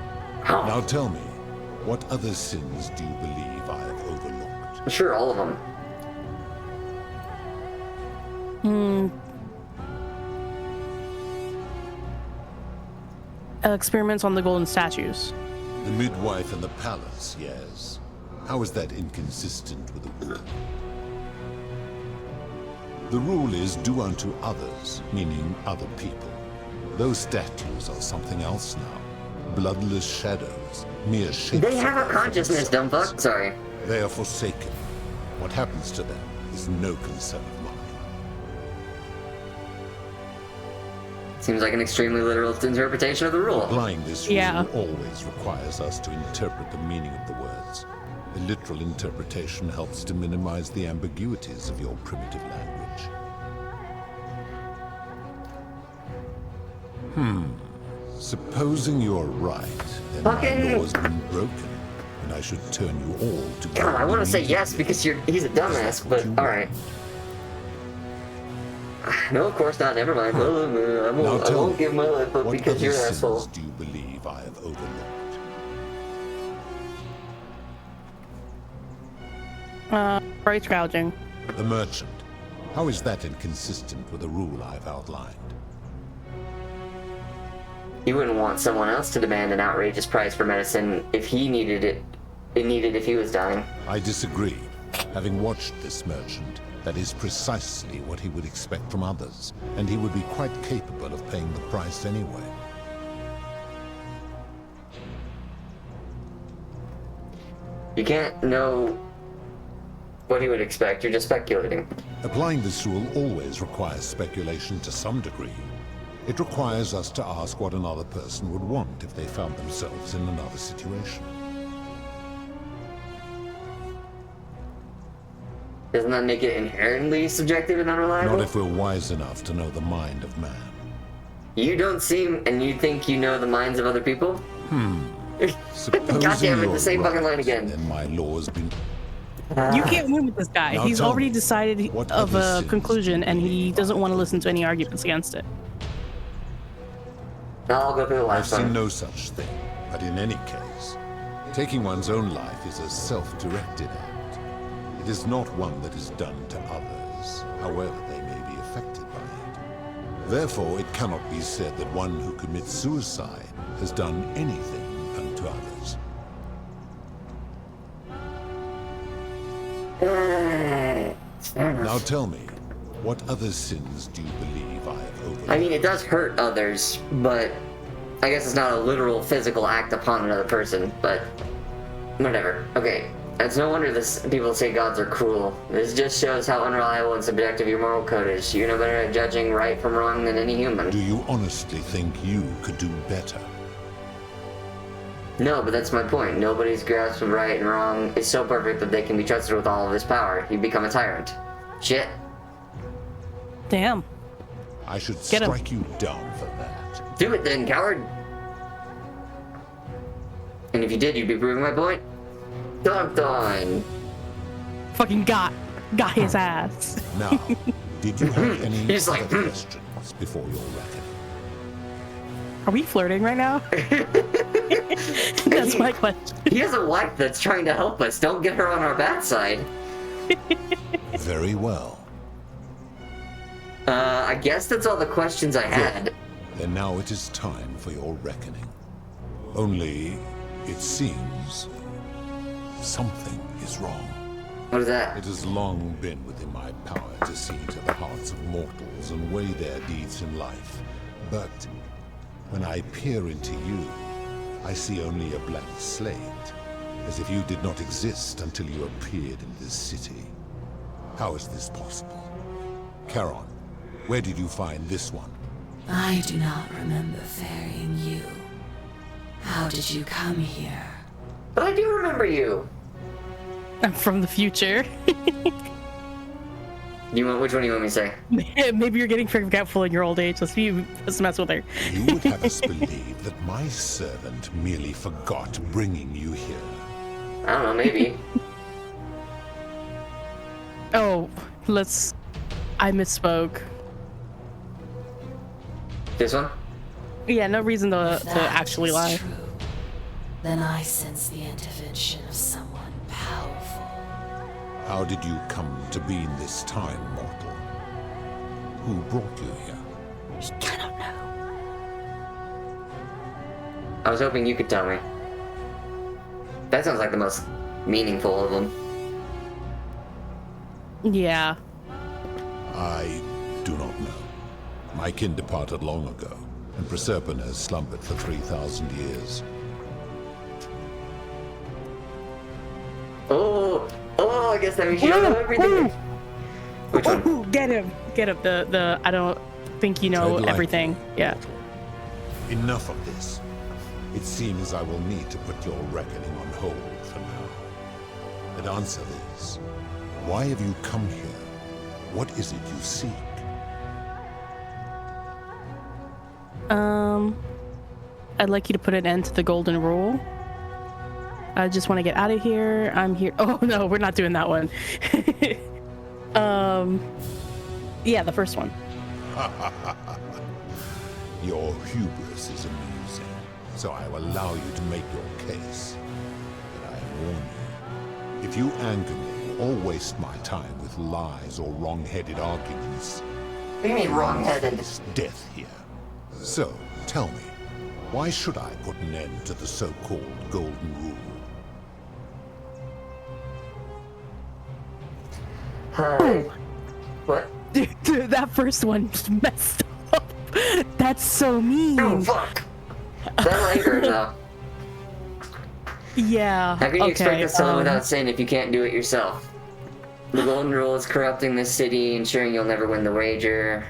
Now tell me, what other sins do you believe I have overlooked? Sure, all of them. Experiments on the golden statues. The midwife and the palace, yes. How is that inconsistent with the rule? The rule is do unto others, meaning other people. Those statues are something else now. Bloodless shadows, mere shapes. They have of a their consciousness, dumb fuck. themselves. Sorry. They are forsaken. What happens to them is no concern of mine. Seems like an extremely literal interpretation of the rule. Applying this rule Yeah. always requires us to interpret the meaning of the words. A literal interpretation helps to minimize the ambiguities of your primitive language. Supposing you're right, then my Fucking- law has been broken, and I should turn you all to God, I want to say yes because he's a dumbass, but alright. No, of course not. Never mind. I won't give my life up because you're an asshole. What do you believe I have overlooked? Price gouging. The merchant. How is that inconsistent with the rule I've outlined? You wouldn't want someone else to demand an outrageous price for medicine if he needed it. It needed if he was dying. I disagree. Having watched this merchant, that is precisely what he would expect from others, and he would be quite capable of paying the price anyway. You can't know what he would expect. You're just speculating. Applying this rule always requires speculation to some degree. It requires us to ask what another person would want if they found themselves in another situation. Doesn't that make it inherently subjective and unreliable? Not if we're wise enough to know the mind of man. You don't seem, and you think you know the minds of other people? Supposing God damn it, you're the same fucking line right, again. Then my law's been... You can't win with this guy. Now He's tell already me, decided what of other a sins conclusion, do and you he believe doesn't I want to have listen to any arguments against it. Now I'll go through the I've last seen one. no such thing, but in any case, taking one's own life is a self-directed act. It is not one that is done to others, however they may be affected by it. Therefore, it cannot be said that one who commits suicide has done anything unto others. Now tell me, what other sins do you believe I have overlooked? I mean, it does hurt others, but I guess it's not a literal physical act upon another person, but whatever. Okay, it's no wonder people say gods are cruel. This just shows how unreliable and subjective your moral code is. You're no better at judging right from wrong than any human. Do you honestly think you could do better? No, but that's my point. Nobody's grasp of right and wrong is so perfect that they can be trusted with all of his power. You become a tyrant. Shit. Damn. I should Get him. strike you down for that. Do it then, coward. And if you did, you'd be proving my point. Dun. Fucking got his ass. Now, did you have any He's like, other questions before your reckoning? Are we flirting right now? That's my question. He has a wife that's trying to help us. Don't get her on our bad side. Very well. I guess that's all the questions I had. Then now it is time for your reckoning. Only, it seems, something is wrong. What is that? It has long been within my power to see to the hearts of mortals and weigh their deeds in life. But when I peer into you, I see only a blank slate, as if you did not exist until you appeared in this city. How is this possible? Charon, where did you find this one? I do not remember ferrying you. How did you come here? But I do remember you. I'm from the future. Which one do you want me to say? Maybe you're getting forgetful in your old age. Let's mess with her. You would have us believe that my servant merely forgot bringing you here. I don't know, maybe. Oh, I misspoke. This one? Yeah, no reason to That actually is lie. True. Then I sense the intervention of someone powerful. How did you come to be in this time, mortal? Who brought you here? We cannot know. I was hoping you could tell me. That sounds like the most meaningful of them. Yeah. I do not know. My kin departed long ago, and Proserpine has slumbered for 3,000 years. Oh, I guess that means you don't know everything. Which one? Ooh, get him. The I don't think you know Tread lightly, everything. Yeah. mortal. Enough of this. It seems I will need to put your reckoning on hold for now. But answer this. Why have you come here? What is it you seek? I'd like you to put an end to the golden rule. I just want to get out of here. I'm here. Oh no, we're not doing that one. Yeah, the first one. Your hubris is amusing, so I will allow you to make your case. But I warn you, if you anger me or waste my time with lies or wrong-headed arguments, What do you mean wrong-headed? it's death here. So, tell me, why should I put an end to the so-called Golden Rule? What? Dude, that first one just messed up. That's so mean. Oh, fuck! That'll anger though. Yeah. How can you expect us to live um, without sin if you can't do it yourself? The Golden Rule is corrupting this city, ensuring you'll never win the wager.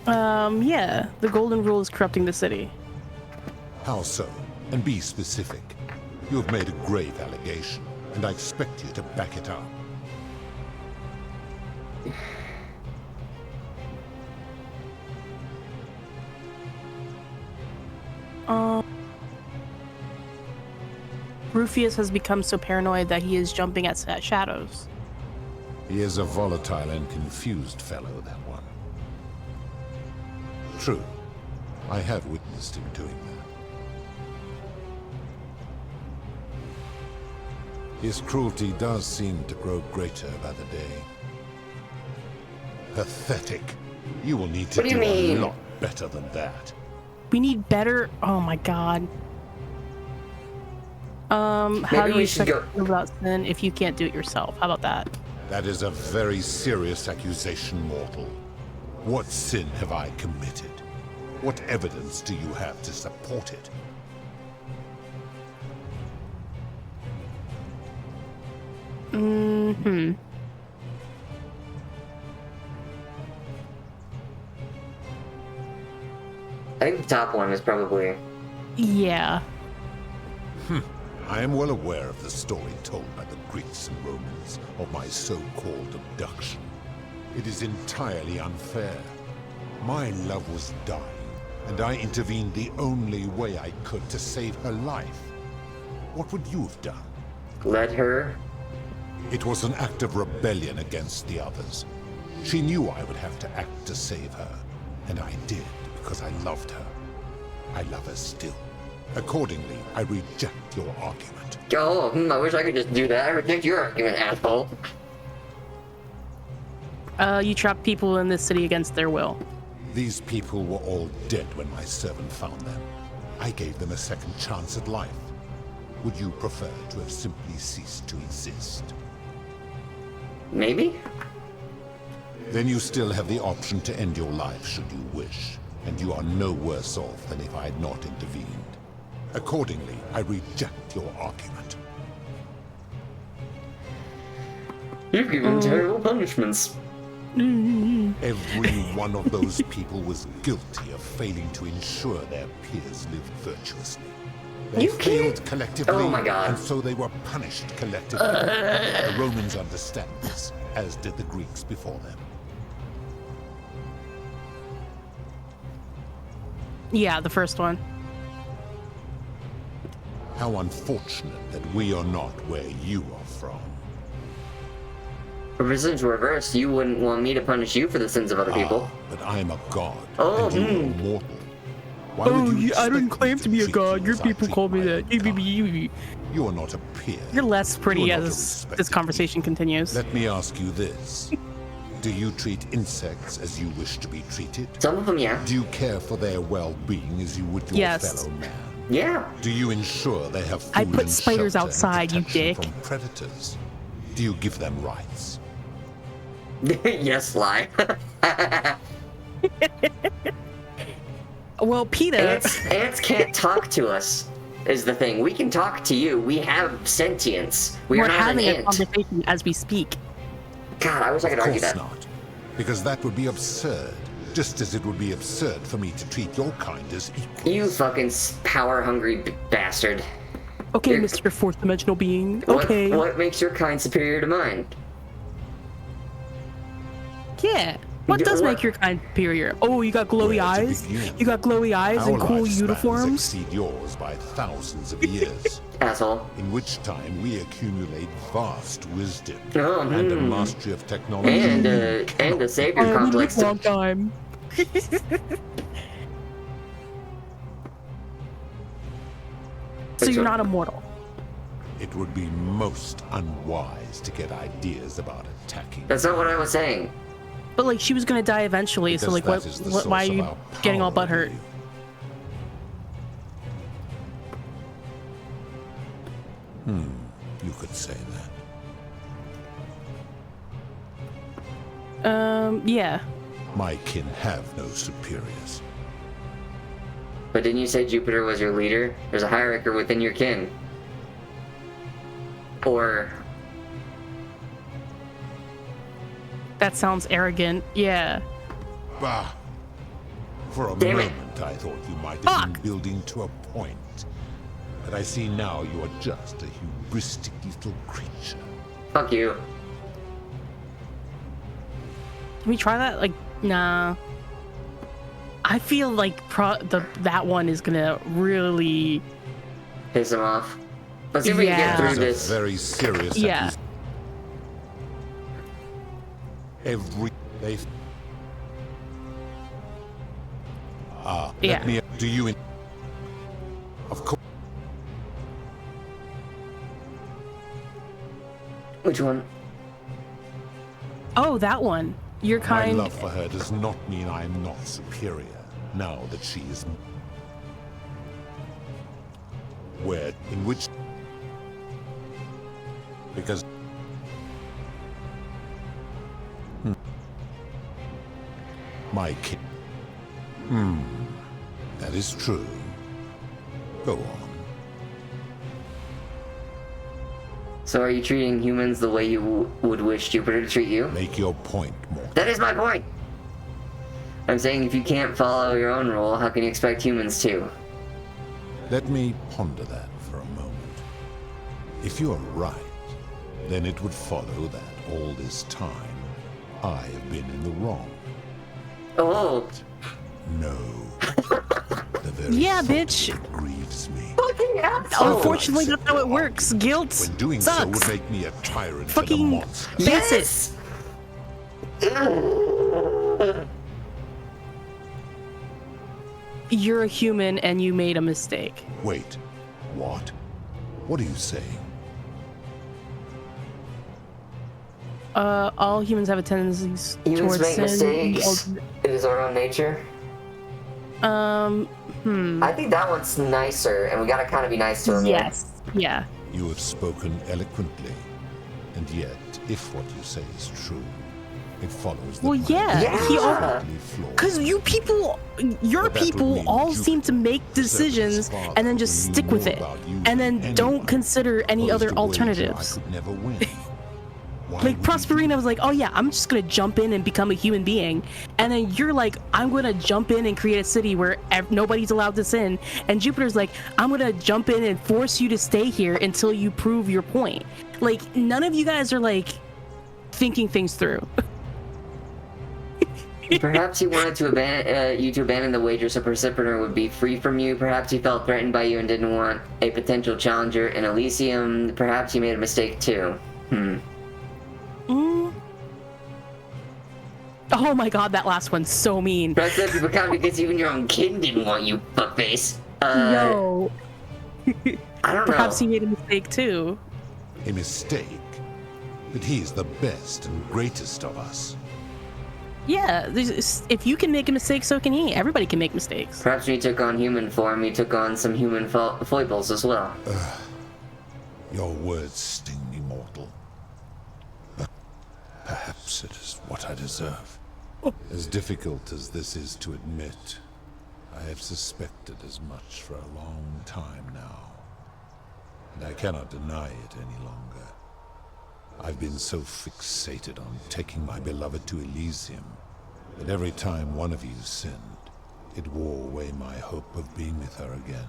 Yeah. The Golden Rule is corrupting the city. How so? And be specific. You have made a grave allegation, and I expect you to back it up. Rufius has become so paranoid that he is jumping at shadows. He is a volatile and confused fellow, that one. True. I have witnessed him doing that. His cruelty does seem to grow greater by the day. Pathetic. You will need to What do you do mean? a lot better than that. We need better. Oh my god. How Maybe do we you should expect to live without sin if you can't do it yourself? How about that? That is a very serious accusation, mortal. What sin have I committed? What evidence do you have to support it? I think the top one is probably... Yeah. I am well aware of the story told by the Greeks and Romans of my so-called abduction. It is entirely unfair. My love was dying, and I intervened the only way I could to save her life. What would you have done? Let her... It was an act of rebellion against the others. She knew I would have to act to save her, and I did because I loved her. I love her still. Accordingly, I reject your argument. Oh, I wish I could just do that. I reject your argument, asshole. You trapped people in this city against their will. These people were all dead when my servant found them. I gave them a second chance at life. Would you prefer to have simply ceased to exist? Maybe? Then you still have the option to end your life should you wish, and you are no worse off than if I had not intervened. Accordingly, I reject your argument. You've given terrible punishments. Every one of those people was guilty of failing to ensure their peers lived virtuously. They You failed can't- collectively, Oh my God. and so they were punished collectively. The Romans understand this, as did the Greeks before them. Yeah, the first one. How unfortunate that we are not where you are from. If it's reversed, you wouldn't want me to punish you for the sins of other people. But I'm a god, Oh, and you are mortal. Why Oh, would you I didn't expect claim me to be a treat god. you Your as I people treat called me my that. own kind? You are not a peer. You're less pretty You are not a as respected this conversation continues. Let me ask you this. Do you treat insects as you wish to be treated? Some of them, yeah. Do you care for their well-being as you would your Yes. fellow man? Yeah. Do you ensure they have food I put and spiders shelter and outside, you protection dick. from predators? Do you give them rights? Yes, lie. Well, PETA. Ants can't talk to us, is the thing. We can talk to you. We have sentience. We We're are not an having a ant. conversation as we speak. God, I wish I could Of argue course that. not. Because that would be absurd. Just as it would be absurd for me to treat your kind as equals. You fucking power-hungry bastard. Okay, You're- Mr. Fourth Dimensional Being. What- Okay. What makes your kind superior to mine? Yeah. What does What- make your kind superior? Oh, you got glowy Where to eyes? begin? You got glowy eyes Our and cool lifespans uniforms? exceed yours by thousands of years. asshole. in which time we accumulate vast wisdom Oh, and a mastery of technology. And you a cannot savior Oh, complex. long time. So you're not immortal. It would be most unwise to get ideas about attacking. That's not what I was saying. But like she was gonna die eventually, so because like that is the why are source of you our getting all power, I butthurt? believe. You could say that. Yeah. My kin have no superiors. But didn't you say Jupiter was your leader? There's a hierarchy within your kin. Or That sounds arrogant. Yeah. Bah! For a Damn it. moment, I thought you might have Fuck. been building to a point. But I see now you are just a hubristic little creature. fuck you. Can we try that? Like, nah. I feel like that one is gonna really. Piss him off. Let's see if we can Yeah. get through It's a this. very serious Yeah. accusation. Every they. Yeah. Let me. Do you? Of course. Which one? Oh, that one. You're My kind. love for her does not mean I am not superior. Now that she is. Where? In which? Because. My kid. That is true. Go on. So are you treating humans the way you would wish Jupiter to treat you? Make your point, Mortal. That is my point! I'm saying if you can't follow your own rule, how can you expect humans to? Let me ponder that for a moment. If you are right, then it would follow that all this time I have been in the wrong. Oh, No. The very Yeah, thought bitch. of it grieves me. fucking asshole! Unfortunately, that's how it works. Guilt When doing so sucks. would make me a tyrant and a Fucking monster. face it. You're a human and you made a mistake. Wait, what? What are you saying? All humans have a tendency Humans towards make sin. mistakes. It is our own nature. I think that one's nicer, and we gotta kind of be nice to him. Yes. Yeah. You have spoken eloquently, and yet, if what you say is true, it follows that Well, my yeah. Yeah. He all. deeply flawed. Because you people, your But that would people mean all you seem to make decisions Serpent's and then father just knew stick with more it. about you And then than don't anyone. consider any Opposed other to wager alternatives. I could never win. Why Like would you Prosperina do was like, oh yeah, I'm just gonna jump in and become a human being. And then you're like, I'm gonna jump in and create a city where nobody's allowed to sin. And Jupiter's like, I'm gonna jump in and force you to stay here until you prove your point. Like, none of you guys are like thinking things through. Perhaps he wanted to abandon the wager so Persephone would be free from you. Perhaps he felt threatened by you and didn't want a potential challenger in Elysium. Perhaps he made a mistake too. Oh my god, that last one's so mean. Perhaps that people count because even your own kid didn't want you, fuckface. No. I don't Perhaps know. he made a mistake too. A mistake? But he is the best and greatest of us. Yeah, if you can make a mistake, so can he. Everybody can make mistakes. Perhaps when he took on human form, he took on some human foibles as well. Your words sting me, mortal. But perhaps it is what I deserve. As difficult as this is to admit, I have suspected as much for a long time now. And I cannot deny it any longer. I've been so fixated on taking my beloved to Elysium that every time one of you sinned, it wore away my hope of being with her again.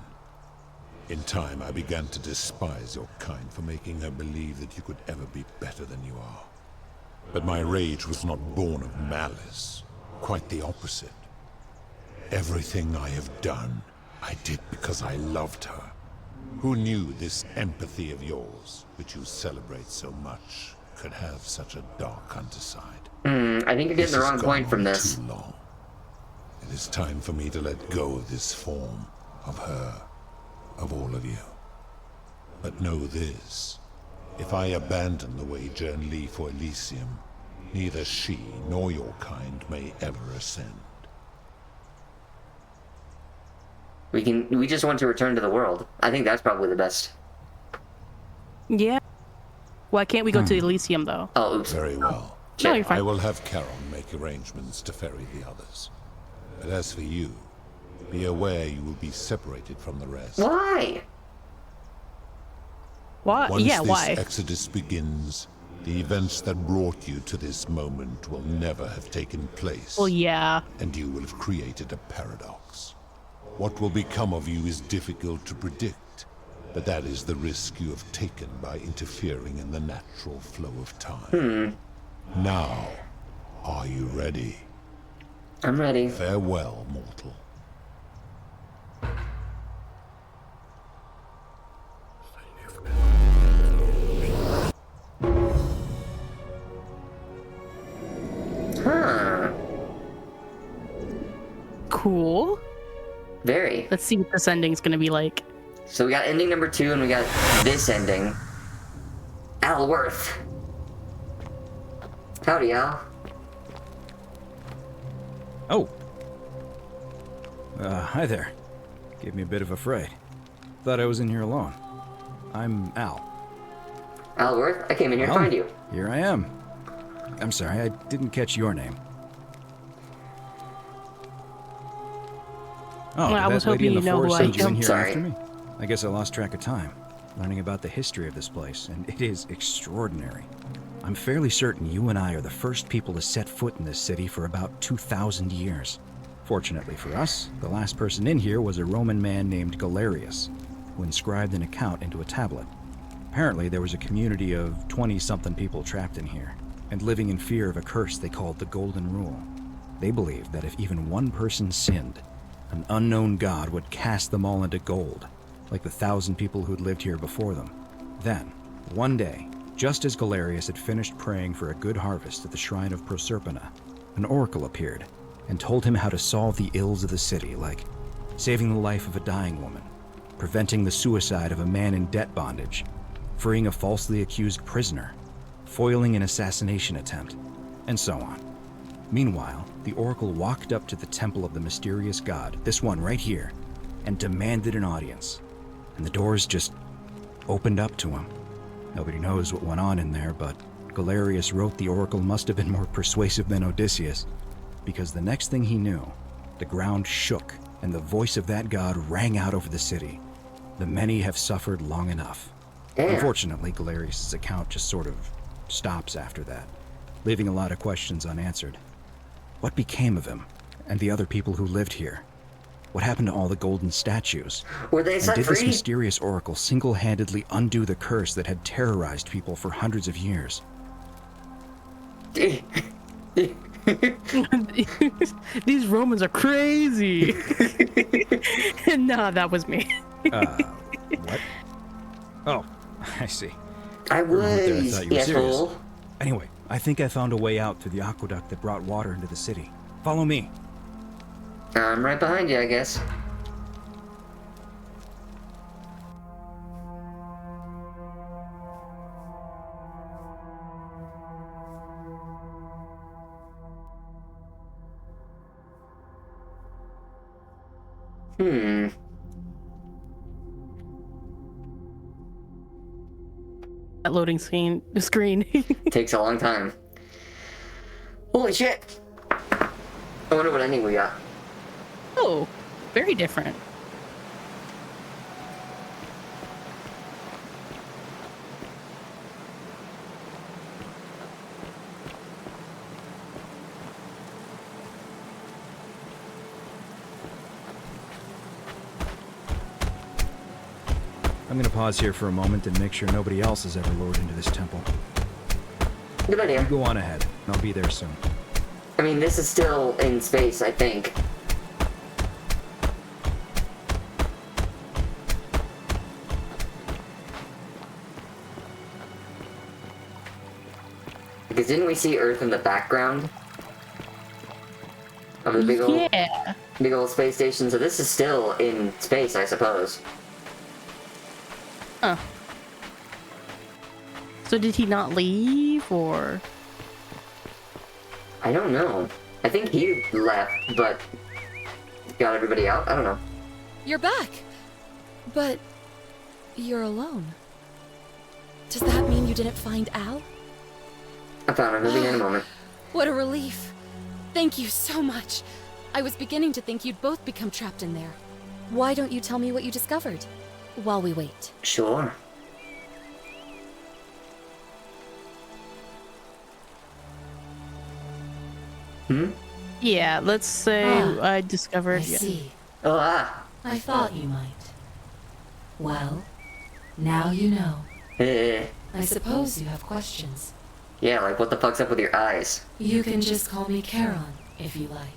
In time, I began to despise your kind for making her believe that you could ever be better than you are. But my rage was not born of malice, quite the opposite. Everything I have done, I did because I loved her. Who knew this empathy of yours, which you celebrate so much, could have such a dark underside? I think you're getting the wrong point from this. Too long. It is time for me to let go of this form, of her, of all of you. But know this. If I abandon the wage and leave for Elysium, neither she nor your kind may ever ascend. We just want to return to the world. I think that's probably the best. Yeah. Why can't we go to Elysium, though? Oh, oops. Very well. No, you're fine. I will have Charon make arrangements to ferry the others. But as for you, be aware you will be separated from the rest. Why? Why? Once Yeah, this why? exodus begins, the events that brought you to this moment will never have taken place. Well, yeah. And you will have created a paradox. What will become of you is difficult to predict, but that is the risk you have taken by interfering in the natural flow of time. Now, are you ready? I'm ready. Farewell, mortal. Huh. Cool. Very. Let's see what this ending's gonna be like. So we got ending number 2, and we got this ending. Al Worth. Howdy, Al. Oh. Hi there. Gave me a bit of a fright. Thought I was in here alone. I'm Al. Al Worth, I came in here to Well, find you. Here I am. I'm sorry, I didn't catch your name. Oh, Well, I that was lady hoping in the you'd know who forest I sent you in am. here Sorry. after me. I guess I lost track of time, learning about the history of this place, and it is extraordinary. I'm fairly certain you and I are the first people to set foot in this city for about 2,000 years. Fortunately for us, the last person in here was a Roman man named Galerius, who inscribed an account into a tablet. Apparently, there was a community of 20-something people trapped in here, and living in fear of a curse they called the Golden Rule. They believed that if even one person sinned, an unknown god would cast them all into gold, like the 1,000 people who'd lived here before them. Then, one day, just as Galerius had finished praying for a good harvest at the shrine of Proserpina, an oracle appeared and told him how to solve the ills of the city, like saving the life of a dying woman, preventing the suicide of a man in debt bondage, freeing a falsely accused prisoner, foiling an assassination attempt, and so on. Meanwhile, the oracle walked up to the temple of the mysterious god, this one right here, and demanded an audience. And the doors just opened up to him. Nobody knows what went on in there, but Galerius wrote the oracle must have been more persuasive than Odysseus, because the next thing he knew, the ground shook and the voice of that god rang out over the city. The many have suffered long enough. Damn. Unfortunately, Galerius' account just sort of stops after that, leaving a lot of questions unanswered. What became of him and the other people who lived here? What happened to all the golden statues? Were they And set did this free? mysterious oracle single-handedly undo the curse that had terrorized people for hundreds of years? These Romans are crazy. Nah, that was me. What? Oh, I see. I For a moment there, I was, thought you were serious. asshole. Anyway, I think I found a way out through the aqueduct that brought water into the city. Follow me. I'm right behind you, I guess. That loading screen. Takes a long time. Holy shit! I wonder what ending we got. Oh, very different. I'm gonna pause here for a moment and make sure nobody else has ever lured into this temple. Good idea. Go on ahead. I'll be there soon. I mean, this is still in space, I think. Because didn't we see Earth in the background? Of the big old space station, so this is still in space, I suppose. Huh. So did he not leave, or? I don't know. I think he left, but got everybody out? I don't know. You're back! But you're alone. Does that mean you didn't find Al? I found him. He'll be in a moment. What a relief. Thank you so much. I was beginning to think you'd both become trapped in there. Why don't you tell me what you discovered while we wait? Sure. Yeah, let's say I discovered... I see. Oh, ah. I thought you might. Well, now you know. I suppose you have questions. Yeah, like what the fuck's up with your eyes? You can just call me Charon, if you like.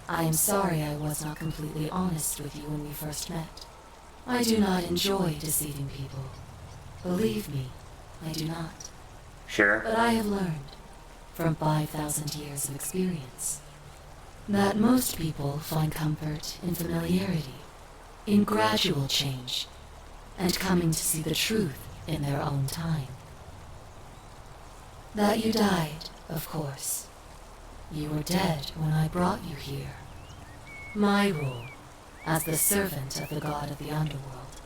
I am sorry I was not completely honest with you when we first met. I do not enjoy deceiving people. Believe me, I do not. Sure. But I have learned, from 5,000 years of experience, that most people find comfort in familiarity, in gradual change, and coming to see the truth in their own time. That you died, of course. You were dead when I brought you here. My role, as the servant of the god of the underworld,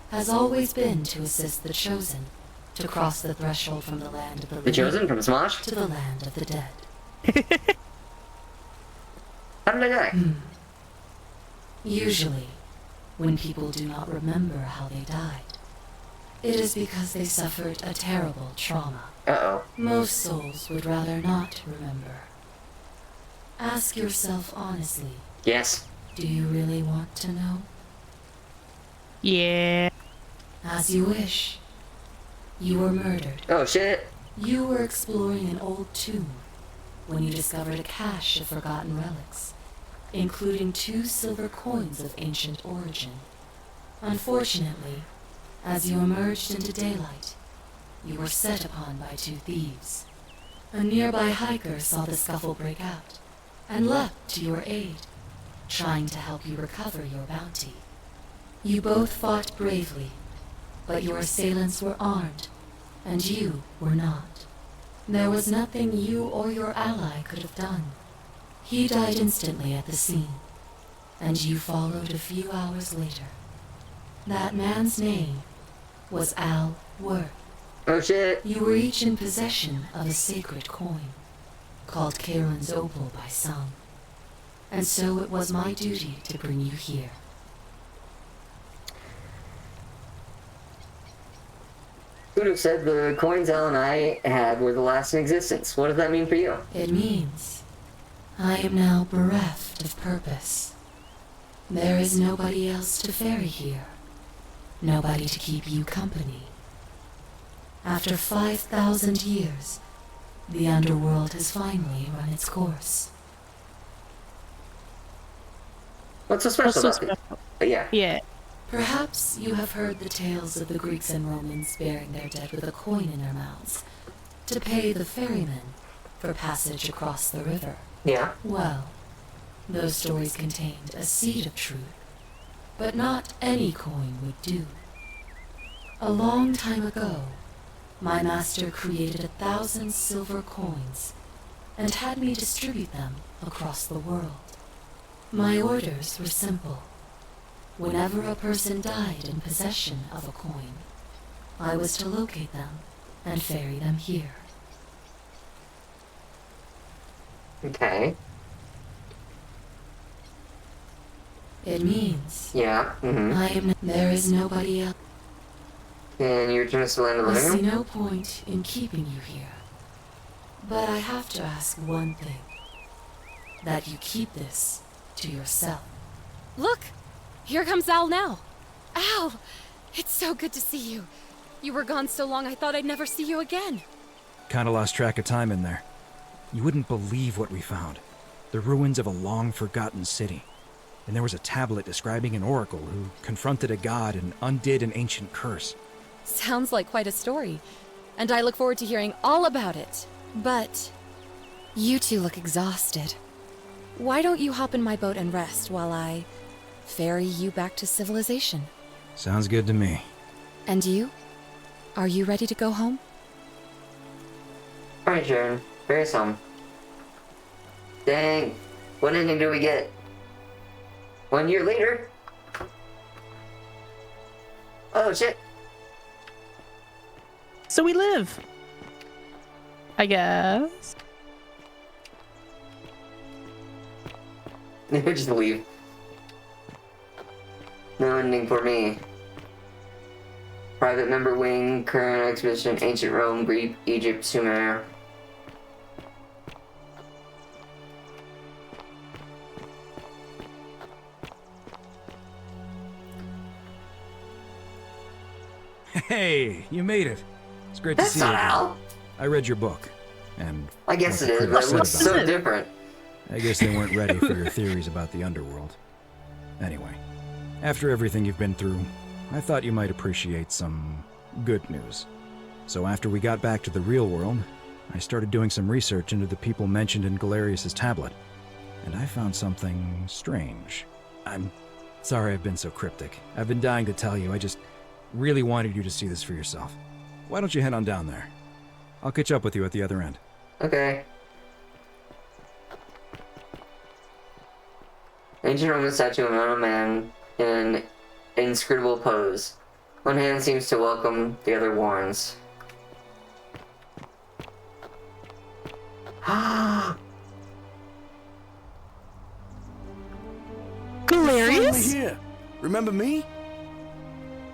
has always been to assist the Chosen to cross the threshold from the land of the living The Chosen from Smosh? to the land of the dead. How did I die? Usually, when people do not remember how they died, it is because they suffered a terrible trauma. Uh-oh. Most souls would rather not remember. Ask yourself honestly, Yes. do you really want to know? Yeah. As you wish. You were murdered. Oh, shit. You were exploring an old tomb when you discovered a cache of forgotten relics, including 2 silver coins of ancient origin. Unfortunately, as you emerged into daylight, you were set upon by 2 thieves. A nearby hiker saw the scuffle break out and leapt to your aid, trying to help you recover your bounty. You both fought bravely, but your assailants were armed, and you were not. There was nothing you or your ally could have done. He died instantly at the scene, and you followed a few hours later. That man's name was Al Worth. Oh, shit. You were each in possession of a sacred coin, called Charon's Opal by some, and so it was my duty to bring you here. Who'd have said the coins Al and I had were the last in existence? What does that mean for you? It means I am now bereft of purpose. There is nobody else to ferry here, nobody to keep you company. After 5,000 years, the underworld has finally run its course. What's so special What's so about it? special? Yeah. Yeah. Perhaps you have heard the tales of the Greeks and Romans burying their dead with a coin in their mouths to pay the ferryman for passage across the river. Yeah. Well, those stories contained a seed of truth, but not any coin would do. A long time ago, my master created 1,000 silver coins and had me distribute them across the world. My orders were simple. Whenever a person died in possession of a coin, I was to locate them and ferry them here. Okay. It means Yeah. there is nobody else. And you return us to the land of the I living see room? no point in keeping you here. But I have to ask one thing. That you keep this to yourself. Look! Here comes Al now. Al! It's so good to see you. You were gone so long I thought I'd never see you again. Kinda lost track of time in there. You wouldn't believe what we found. The ruins of a long-forgotten city. And there was a tablet describing an oracle who confronted a god and undid an ancient curse. Sounds like quite a story. And I look forward to hearing all about it. But you two look exhausted. Why don't you hop in my boat and rest while I ferry you back to civilization? Sounds good to me. And you? Are you ready to go home? Alright, Sharon. Ferry us home. Dang. What ending do we get? 1 year later? Oh, shit. So we live. I guess. Just leave. No ending for me. Private member wing, current exhibition, ancient Rome, Greek, Egypt, Sumer. Hey, you made it. It's great to That's see you not again. Al. I read your book, and I guess what it the is, but it critics looks said about so different. I guess they weren't ready for your theories about the underworld. Anyway, after everything you've been through, I thought you might appreciate some good news. So after we got back to the real world, I started doing some research into the people mentioned in Galerius's tablet, and I found something strange. I'm sorry I've been so cryptic. I've been dying to tell you, I just really wanted you to see this for yourself. Why don't you head on down there? I'll catch up with you at the other end. Okay. Ancient Roman statue of a man in an inscrutable pose. One hand seems to welcome, the other warns. Galerius? Finally here. Remember me?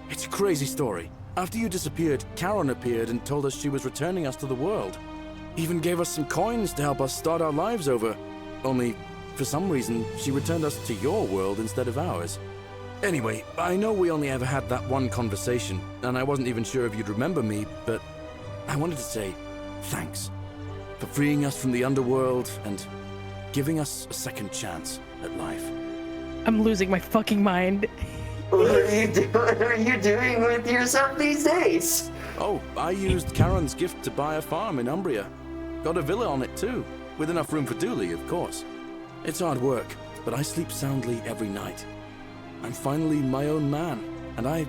It's a crazy story. After you disappeared, Charon appeared and told us she was returning us to the world. Even gave us some coins to help us start our lives over. Only, for some reason, she returned us to your world instead of ours. Anyway, I know we only ever had that one conversation, and I wasn't even sure if you'd remember me, but I wanted to say thanks for freeing us from the underworld and giving us a second chance at life. I'm losing my fucking mind. What are you doing with yourself these days? Oh, I used Charon's gift to buy a farm in Umbria. Got a villa on it too, with enough room for Dooley, of course. It's hard work, but I sleep soundly every night. I'm finally my own man, and I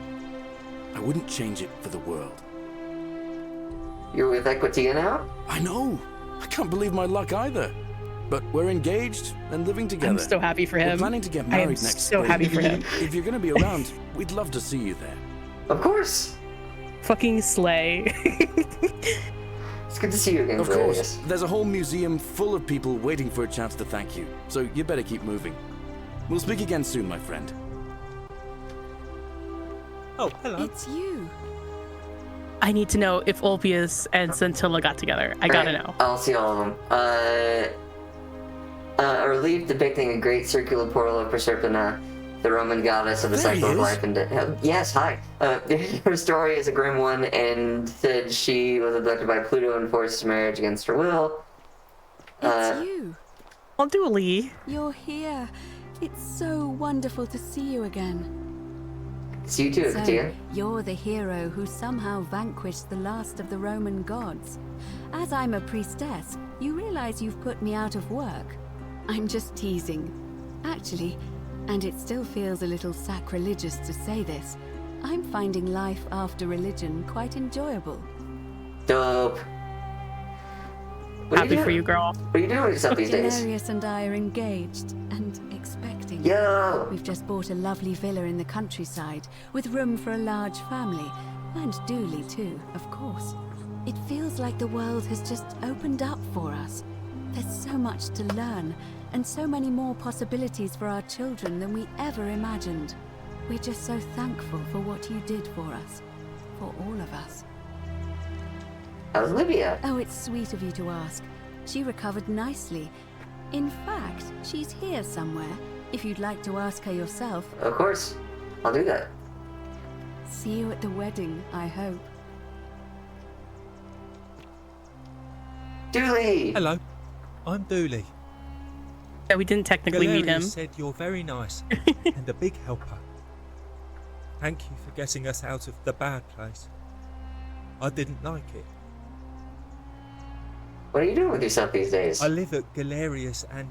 wouldn't change it for the world. You're with Equitia now? I know! I can't believe my luck either. But we're engaged and living together. I'm so happy for We're him. planning to get I am married next so spring. happy for him. If you're gonna be around, we'd love to see you there. Of course. Fucking slay. It's good to see you again, Of Galerius. course, there's a whole museum full of people waiting for a chance to thank you, so you better keep moving. We'll speak again soon, my friend. Oh, hello. It's you. I need to know if Ulpius and Scintilla got together. I gotta know. I'll see all of them. A relief depicting a great circular portal of Proserpina, the Roman goddess of the There he cycle of is. life and death. Yes, hi. Her story is a grim one, and said she was abducted by Pluto and forced to marriage against her will. It's you. I'll do a Lee. You're here. It's so wonderful to see you again. See you too, So, Katia. you're the hero who somehow vanquished the last of the Roman gods. As I'm a priestess, you realize you've put me out of work. I'm just teasing. Actually, and it still feels a little sacrilegious to say this, I'm finding life after religion quite enjoyable. Dope. What are Happy for doing? you, girl. What are you doing with yourself these days? Galerius and I are engaged and expecting. Yo! We've just bought a lovely villa in the countryside with room for a large family, and Dooley too, of course. It feels like the world has just opened up for us. There's so much to learn, and so many more possibilities for our children than we ever imagined. We're just so thankful for what you did for us. For all of us. How's Libya? Oh, it's sweet of you to ask. She recovered nicely. In fact, she's here somewhere, if you'd like to ask her yourself. Of course. I'll do that. See you at the wedding, I hope. Dooley! Hello. I'm Dooley. Yeah, we didn't technically meet him. Galerius said you're very nice and a big helper. Thank you for getting us out of the bad place. I didn't like it. What are you doing with yourself these days? I live at Galerius and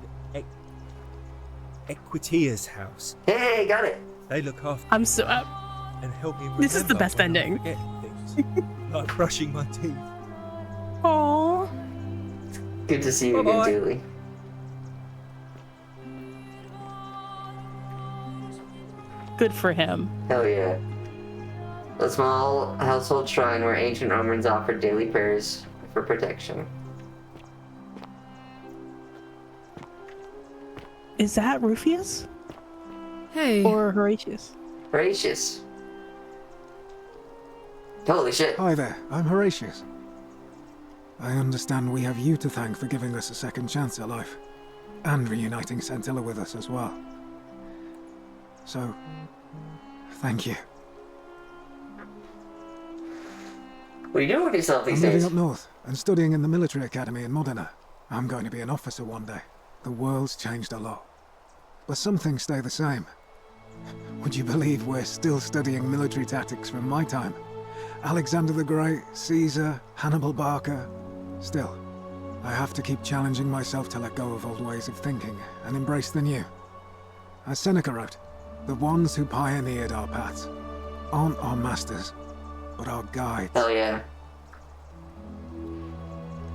Equitia's house. Hey, got it. They look after I'm so. and help me remember This is the best when I ending. forget things, like brushing my teeth. Aww. Good to see you again, Bye-bye. Dooley. Good for him. Hell yeah. A small household shrine where ancient Romans offered daily prayers for protection. Is that Rufius? Hey. Or Horatius? Horatius. Holy shit. Hi there, I'm Horatius. I understand we have you to thank for giving us a second chance at life, and reuniting Scintilla with us as well. So, thank you. What are you doing with yourself I'm these living days? up north and studying in the military academy in Modena. I'm going to be an officer one day. The world's changed a lot, but some things stay the same. Would you believe we're still studying military tactics from my time? Alexander the Great, Caesar, Hannibal Barca. Still, I have to keep challenging myself to let go of old ways of thinking and embrace the new. As Seneca wrote, the ones who pioneered our paths aren't our masters, but our guides. Hell yeah.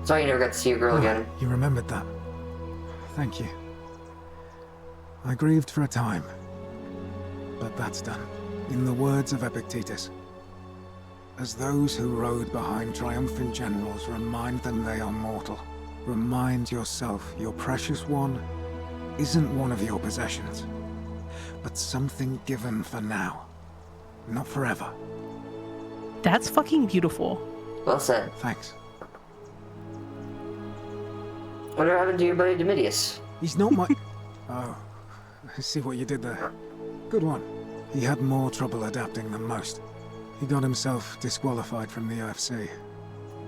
Sorry you never got to see your girl again. You remembered that. Thank you. I grieved for a time, but that's done. In the words of Epictetus, as those who rode behind triumphant generals remind them they are mortal, remind yourself your precious one isn't one of your possessions, but something given for now, not forever. That's fucking beautiful. Well said. Thanks. Whatever happened to your buddy Domitius? He's not my... Oh, I see what you did there. Good one. He had more trouble adapting than most. He got himself disqualified from the UFC.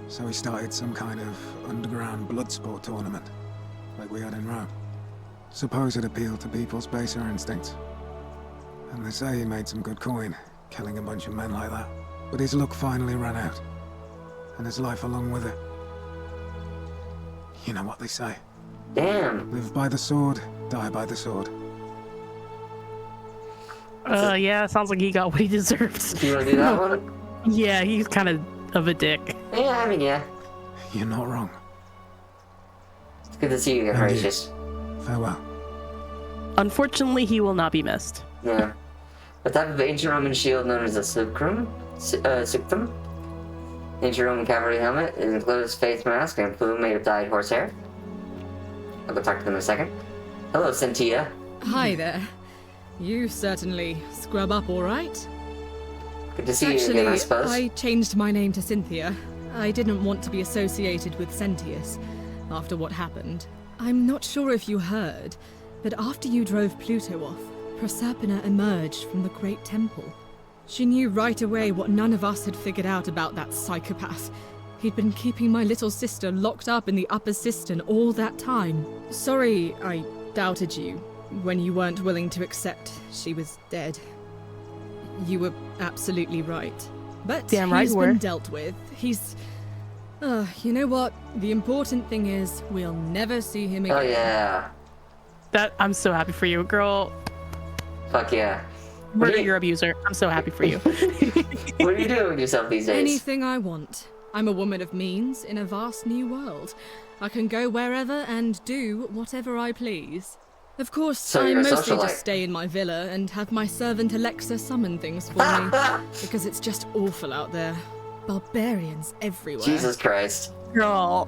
So he started some kind of underground blood sport tournament, like we had in Rome. Suppose it appealed to people's baser instincts. And they say he made some good coin, killing a bunch of men like that. But his luck finally ran out, and his life along with it. You know what they say. Damn. Live by the sword, die by the sword. Yeah, sounds like he got what he deserved. Do you want to do that one? Yeah, he's kind of a dick. Yeah, I mean, yeah. You're not wrong. It's good to see you again, And you. Horatius. Farewell. Unfortunately, he will not be missed. Yeah. A type of ancient Roman shield known as a sucrum. Suctum. Ancient Roman cavalry helmet. It includes face mask and a plume made of dyed horsehair. I'll go talk to them in a second. Hello, Cynthia. Hi there. You certainly scrub up all right. Good to see you Actually, again, I suppose. I changed my name to Cynthia. I didn't want to be associated with Sentius after what happened. I'm not sure if you heard, but after you drove Pluto off, Proserpina emerged from the Great Temple. She knew right away what none of us had figured out about that psychopath. He'd been keeping my little sister locked up in the upper cistern all that time. Sorry I doubted you when you weren't willing to accept she was dead. You were absolutely right. But Damn right he's you been were. dealt with. He's... you know what? The important thing is we'll never see him again. Oh, yeah. That I'm so happy for you, girl. Fuck yeah. Murder your abuser. I'm so happy for you. What are you doing with yourself these days? Anything I want. I'm a woman of means in a vast new world. I can go wherever and do whatever I please. Of course, So I you're a mostly socialite. just stay in my villa and have my servant Alexa summon things for me, because it's just awful out there. Barbarians everywhere. Jesus Christ. Girl.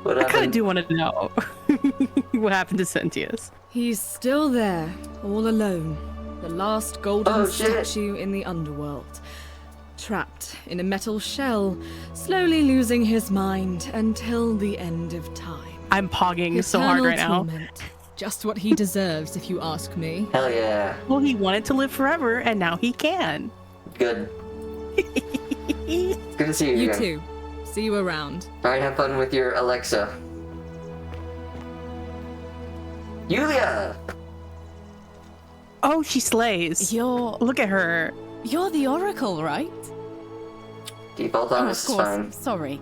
What I kind of happened? do want to know what happened to Sentius. He's still there, all alone. The last golden Oh, shit. statue in the underworld. Trapped in a metal shell, slowly losing his mind until the end of time. I'm pogging so hard right now. Torment. Just what he deserves, if you ask me. Hell yeah. Well, he wanted to live forever, and now he can. Good. Good to see you You again. too. See you around. Alright, have fun with your Alexa. Yulia! Oh, she slays. Look at her. You're the Oracle, right? Default Oh, on of is course. fine. Sorry.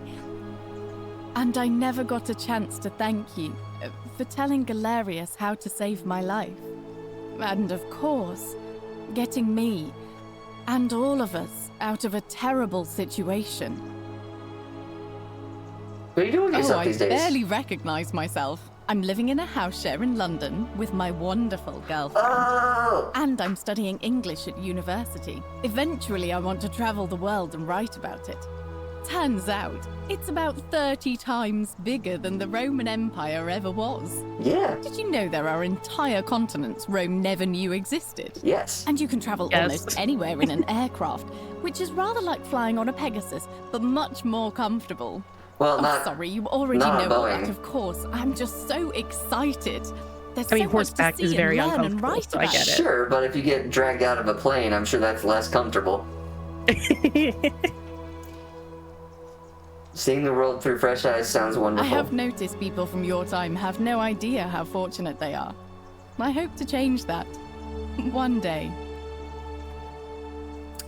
And I never got a chance to thank you for telling Galerius how to save my life. And of course, getting me and all of us out of a terrible situation. What are you doing with yourself these days? I barely recognize myself. I'm living in a house share in London with my wonderful girlfriend. Oh! And I'm studying English at university. Eventually, I want to travel the world and write about it. Turns out, it's about 30 times bigger than the Roman Empire ever was. Yeah. Did you know there are entire continents Rome never knew existed? Yes. And you can travel almost anywhere in an aircraft, which is rather like flying on a Pegasus, but much more comfortable. Well, not. Sorry, you already not know all Boeing. that, of course. I'm just so excited. There's I mean, so much horseback to is see very and learn and uncomfortable, write so I about. get it. Sure, but if you get dragged out of a plane, I'm sure that's less comfortable. Seeing the world through fresh eyes sounds I wonderful. have noticed people from your time have no idea how fortunate they are. I hope to change that. One day.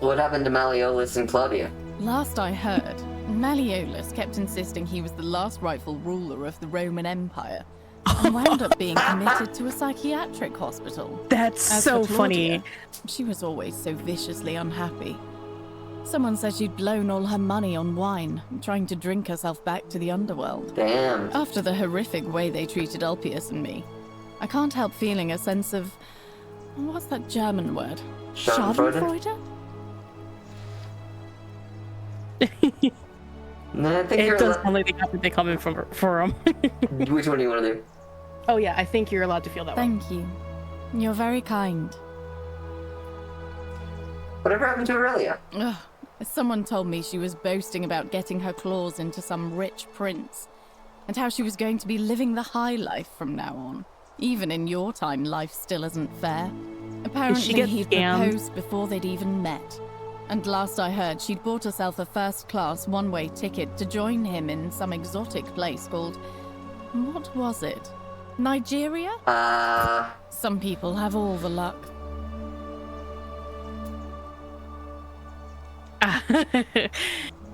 What happened to Malleolus and Claudia? Last I heard, Malleolus kept insisting he was the last rightful ruler of the Roman Empire, and wound up being committed to a psychiatric hospital. That's As so for Claudia, funny. She was always so viciously unhappy. Someone said she'd blown all her money on wine, trying to drink herself back to the underworld. Damn. After the horrific way they treated Ulpius and me, I can't help feeling a sense of... what's that German word? Schadenfreude? No, I think It you're does sound like they got what they come in for 'em. Which one do you want to do? Oh yeah, I think you're allowed to feel that way. Thank you. You're very kind. Whatever happened to Aurelia? Ugh. Someone told me she was boasting about getting her claws into some rich prince, and how she was going to be living the high life from now on. Even in your time, life still isn't fair. Apparently, get he'd scammed? proposed before they'd even met. And last I heard, she'd bought herself a first-class one-way ticket to join him in some exotic place called... what was it? Nigeria? Some people have all the luck.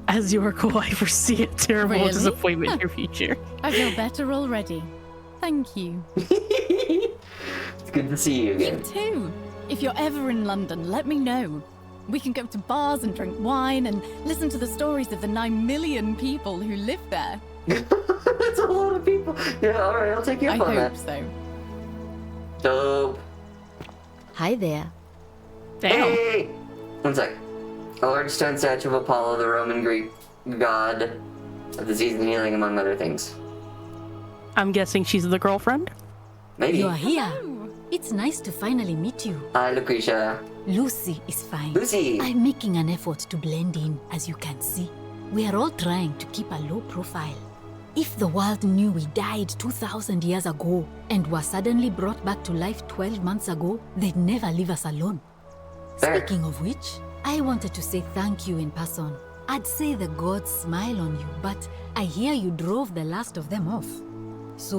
As Yorko, I foresee a terrible Really? disappointment in your future. I feel better already. Thank you. It's good to see you You again. too. If you're ever in London, let me know. We can go to bars and drink wine and listen to the stories of the 9 million people who live there. That's a lot of people. Yeah, alright, I'll take you I up on hope that. so. Dope. Hi there. Damn. Hey! One sec. A large stone statue of Apollo, the Roman Greek god of disease and healing, among other things. I'm guessing she's the girlfriend? Maybe. You are here. It's nice to finally meet you. Hi, Lucretia. Lucy is fine. Lucy! I'm making an effort to blend in, as you can see. We are all trying to keep a low profile. If the world knew we died 2,000 years ago and were suddenly brought back to life 12 months ago, they'd never leave us alone. Fair. Speaking of which, I wanted to say thank you in person. I'd say the gods smile on you, but I hear you drove the last of them off. So,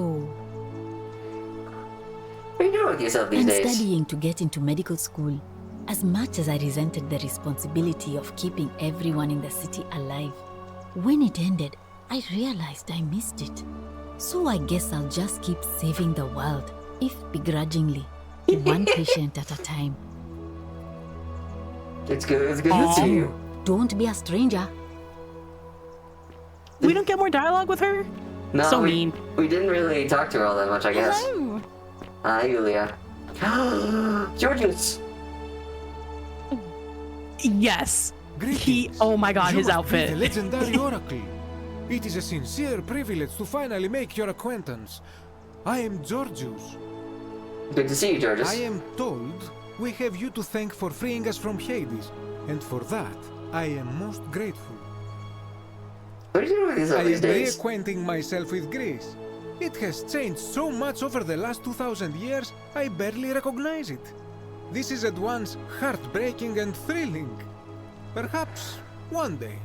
What are you doing with yourself these I'm days? studying to get into medical school. As much as I resented the responsibility of keeping everyone in the city alive, when it ended, I realized I missed it. So I guess I'll just keep saving the world, if begrudgingly, one patient at a time. It's good to see you. Don't be a stranger. We don't get more dialogue with her? No, So we, mean. we didn't really talk to her all that much, I guess. Hello. Hi, Julia. Georgius! Yes. Oh my god, his You must be outfit. the legendary oracle. It is a sincere privilege to finally make your acquaintance. I am Georgius. Good to see you, Georgius. I am told we have you to thank for freeing us from Hades, and for that, I am most grateful. What are you doing with yourself I these am days? reacquainting myself with Greece. It has changed so much over the last 2,000 years, I barely recognize it. This is at once heartbreaking and thrilling. Perhaps one day,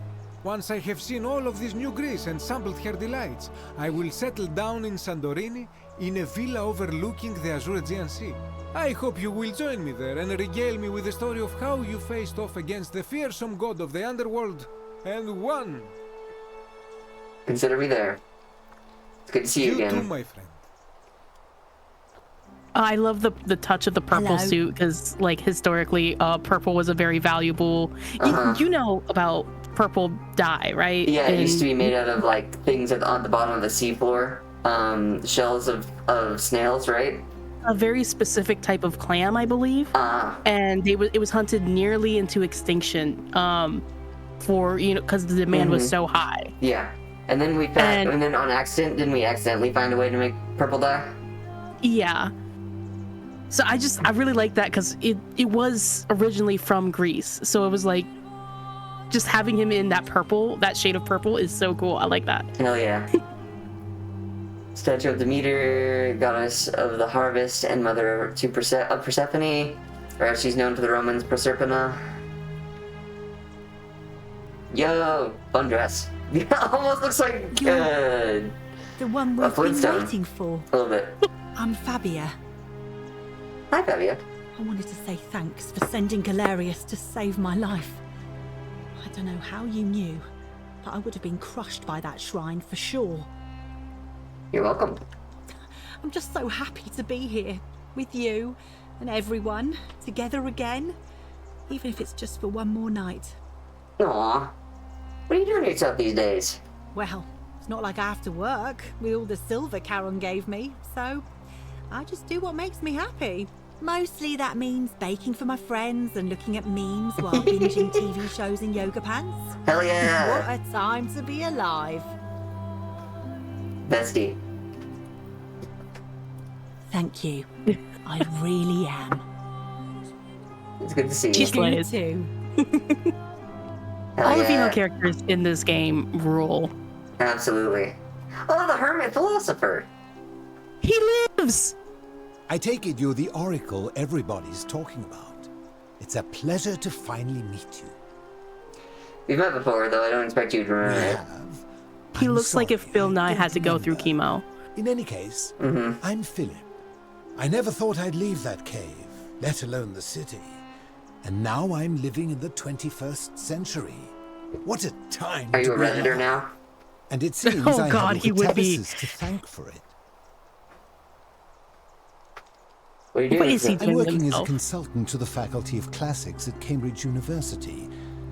once I have seen all of this new Greece and sampled her delights, I will settle down in Santorini in a villa overlooking the azure Aegean Sea. I hope you will join me there and regale me with the story of how you faced off against the fearsome god of the underworld and won. Consider me there. It's good to see you You too, again. my friend. I love the touch of the purple Hello. suit because, like, historically, purple was a very valuable. Uh-huh. You know about purple dye, right? Yeah, it used to be And made out of like things on the bottom of the seafloor, shells of snails, right? a very specific type of clam, I believe. Ah, And it was hunted nearly into extinction. For because the demand was so high. yeah. And then and then on accident, didn't we accidentally find a way to make purple dye? Yeah. So I really like that because it was originally from Greece. So it was like just having him in that shade of purple is so cool. I like that. Hell yeah. Statue of Demeter, goddess of the harvest and mother of Persephone, or as she's known to the Romans, Proserpina. Yo, fun dress. Almost looks like The one a we've been Flintstone. waiting for. A little bit. I'm Fabia. Hi, Fabia. I wanted to say thanks for sending Galerius to save my life. I don't know how you knew, but I would have been crushed by that shrine for sure. You're welcome. I'm just so happy to be here with you and everyone together again, even if it's just for one more night. Aw. What are you doing to yourself these days? Well, it's not like I have to work with all the silver Charon gave me, so I just do what makes me happy. Mostly that means baking for my friends and looking at memes while binging TV shows in yoga pants. Hell yeah. What a time to be alive. Bestie. Thank you. I really am. It's good to see She you. slays. too. Hell All the yeah. female characters in this game rule. Absolutely. Oh, the hermit philosopher. He lives. I take it you're the oracle everybody's talking about. It's a pleasure to finally meet you. We've met before, though I don't expect you to remember We it. have. He I'm looks like if sorry, Phil I Nye don't had to go through remember. chemo. In any case, Mm-hmm. I'm Philip. I never thought I'd leave that cave, let alone the city. And now I'm living in the 21st century. What a time Are you to a be Redditor alive. now? And it seems Oh I God, have he would be. Octavius to thank for it. What are you doing? What is he I'm doing working as a himself? consultant to the Faculty of Classics at Cambridge University,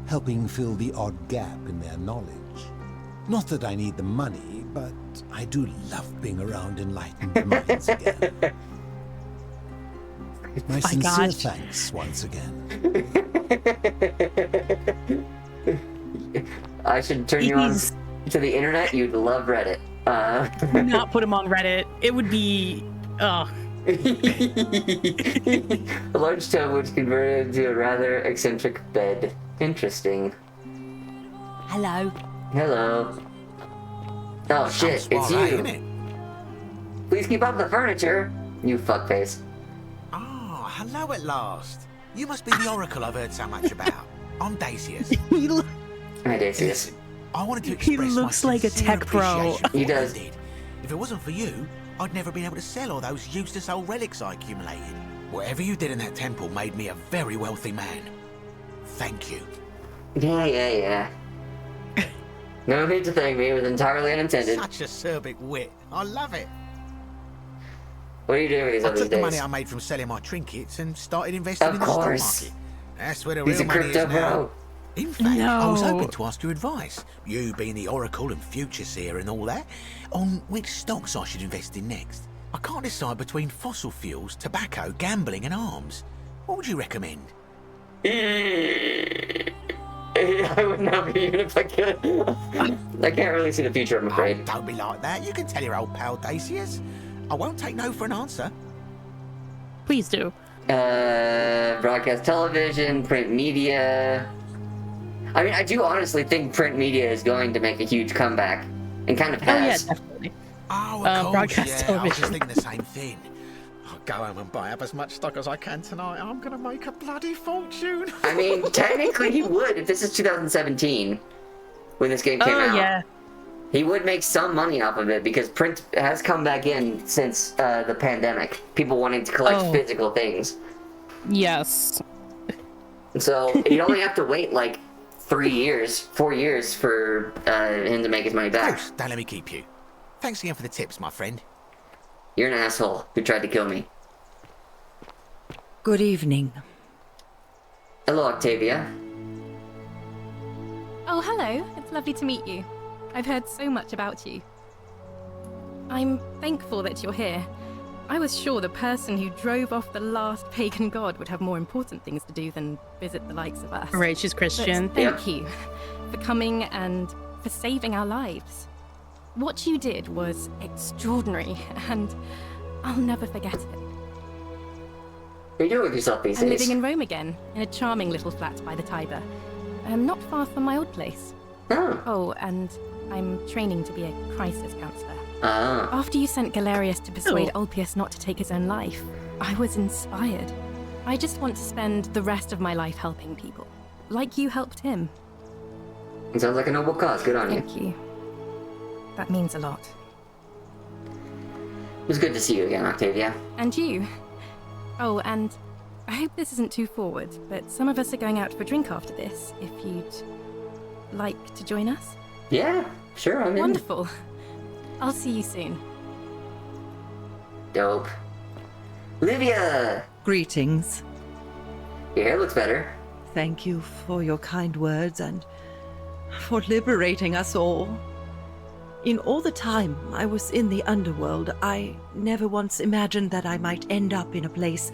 helping fill the odd gap in their knowledge. Not that I need the money, but I do love being around enlightened minds again. My sincere gosh. thanks once again. I should turn you on He's- to the internet. You'd love Reddit. Do not put him on Reddit. It would be. Ugh. A large tub which converted into a rather eccentric bed. Interesting. Hello. Hello. Oh shit, it's you. Please keep up the furniture. You fuckface. Ah, hello at last. You must be the oracle I've heard so much about. I'm Dacius. He, lo- Hi, Dacius. I wanted to He express looks my like a sincere tech pro. appreciation for He what I does. did. If it wasn't for you, I'd never been able to sell all those useless old relics I accumulated. Whatever you did in that temple made me a very wealthy man. Thank you. Yeah. No need to thank me. It was entirely unintended. Such acerbic wit. I love it. What are you doing with these I other took the money days? I made from selling my trinkets and started investing Of in the stock course. market. That's where the He's real a money crypto is now. bro. In fact, I was No. hoping to ask your advice, you being the oracle and future seer and all that, on which stocks I should invest in next. I can't decide between fossil fuels, tobacco, gambling and arms. What would you recommend? I would not be even if I could. I can't really see the future, I'm afraid. Oh, don't be like that. You can tell your old pal Dacius. I won't take no for an answer. please do. Broadcast television, print media. I mean, I do honestly think print media is going to make a huge comeback, and kind of Oh yeah, has. definitely. Oh, of course, broadcast yeah. I was television. just thinking the same thing. I'll go home and buy up as much stock as I can tonight. I'm gonna make a bloody fortune. I mean, technically he would if this is 2017, when this game came Oh out. yeah. He would make some money off of it because print has come back in since the pandemic. People wanting to collect Oh. physical things. Yes. So you'd only have to wait like 4 years for him to make his money Of back. course, don't let me keep you. Thanks again for the tips, my friend. You're an asshole who tried to kill me. Good evening. Hello, Octavia. Oh, hello. It's lovely to meet you. I've heard so much about you. I'm thankful that you're here. I was sure the person who drove off the last pagan god would have more important things to do than visit the likes of us. Right, she's Christian. But thank you for coming and for saving our lives. What you did was extraordinary, and I'll never forget it. What are you doing with yourself these I'm days? living in Rome again, in a charming little flat by the Tiber. Not far from my old place. Oh, and I'm training to be a crisis counselor. After you sent Galerius to persuade Ulpius not to take his own life, I was inspired. I just want to spend the rest of my life helping people, like you helped him. It sounds like a noble cause. Good on you. Thank you. That means a lot. It was good to see you again, Octavia. And you. Oh, and I hope this isn't too forward, but some of us are going out for a drink after this, if you'd like to join us. Yeah, sure, I'm in. Wonderful. I'll see you soon. Dope. Livia! Greetings. Your hair looks better. Thank you for your kind words and for liberating us all. In all the time I was in the underworld, I never once imagined that I might end up in a place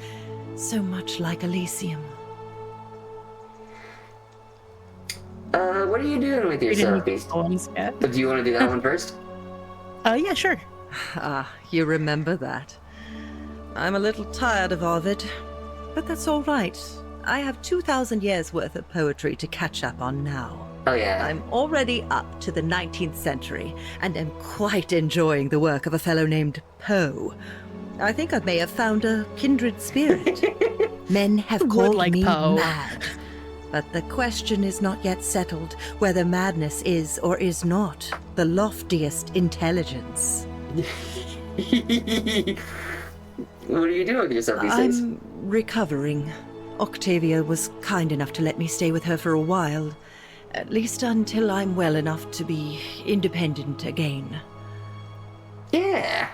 so much like Elysium. What are you doing with yourself, Beast? But do you want to do that one first? Yeah, sure. Ah, you remember that. I'm a little tired of Ovid, but that's all right. I have 2,000 years worth of poetry to catch up on now. Oh yeah. I'm already up to the 19th century, and am quite enjoying the work of a fellow named Poe. I think I may have found a kindred spirit. Men have called me mad, but the question is not yet settled whether madness is or is not the loftiest intelligence. What are you doing with yourself these days? I'm recovering. Octavia was kind enough to let me stay with her for a while. At least until I'm well enough to be independent again. Yeah.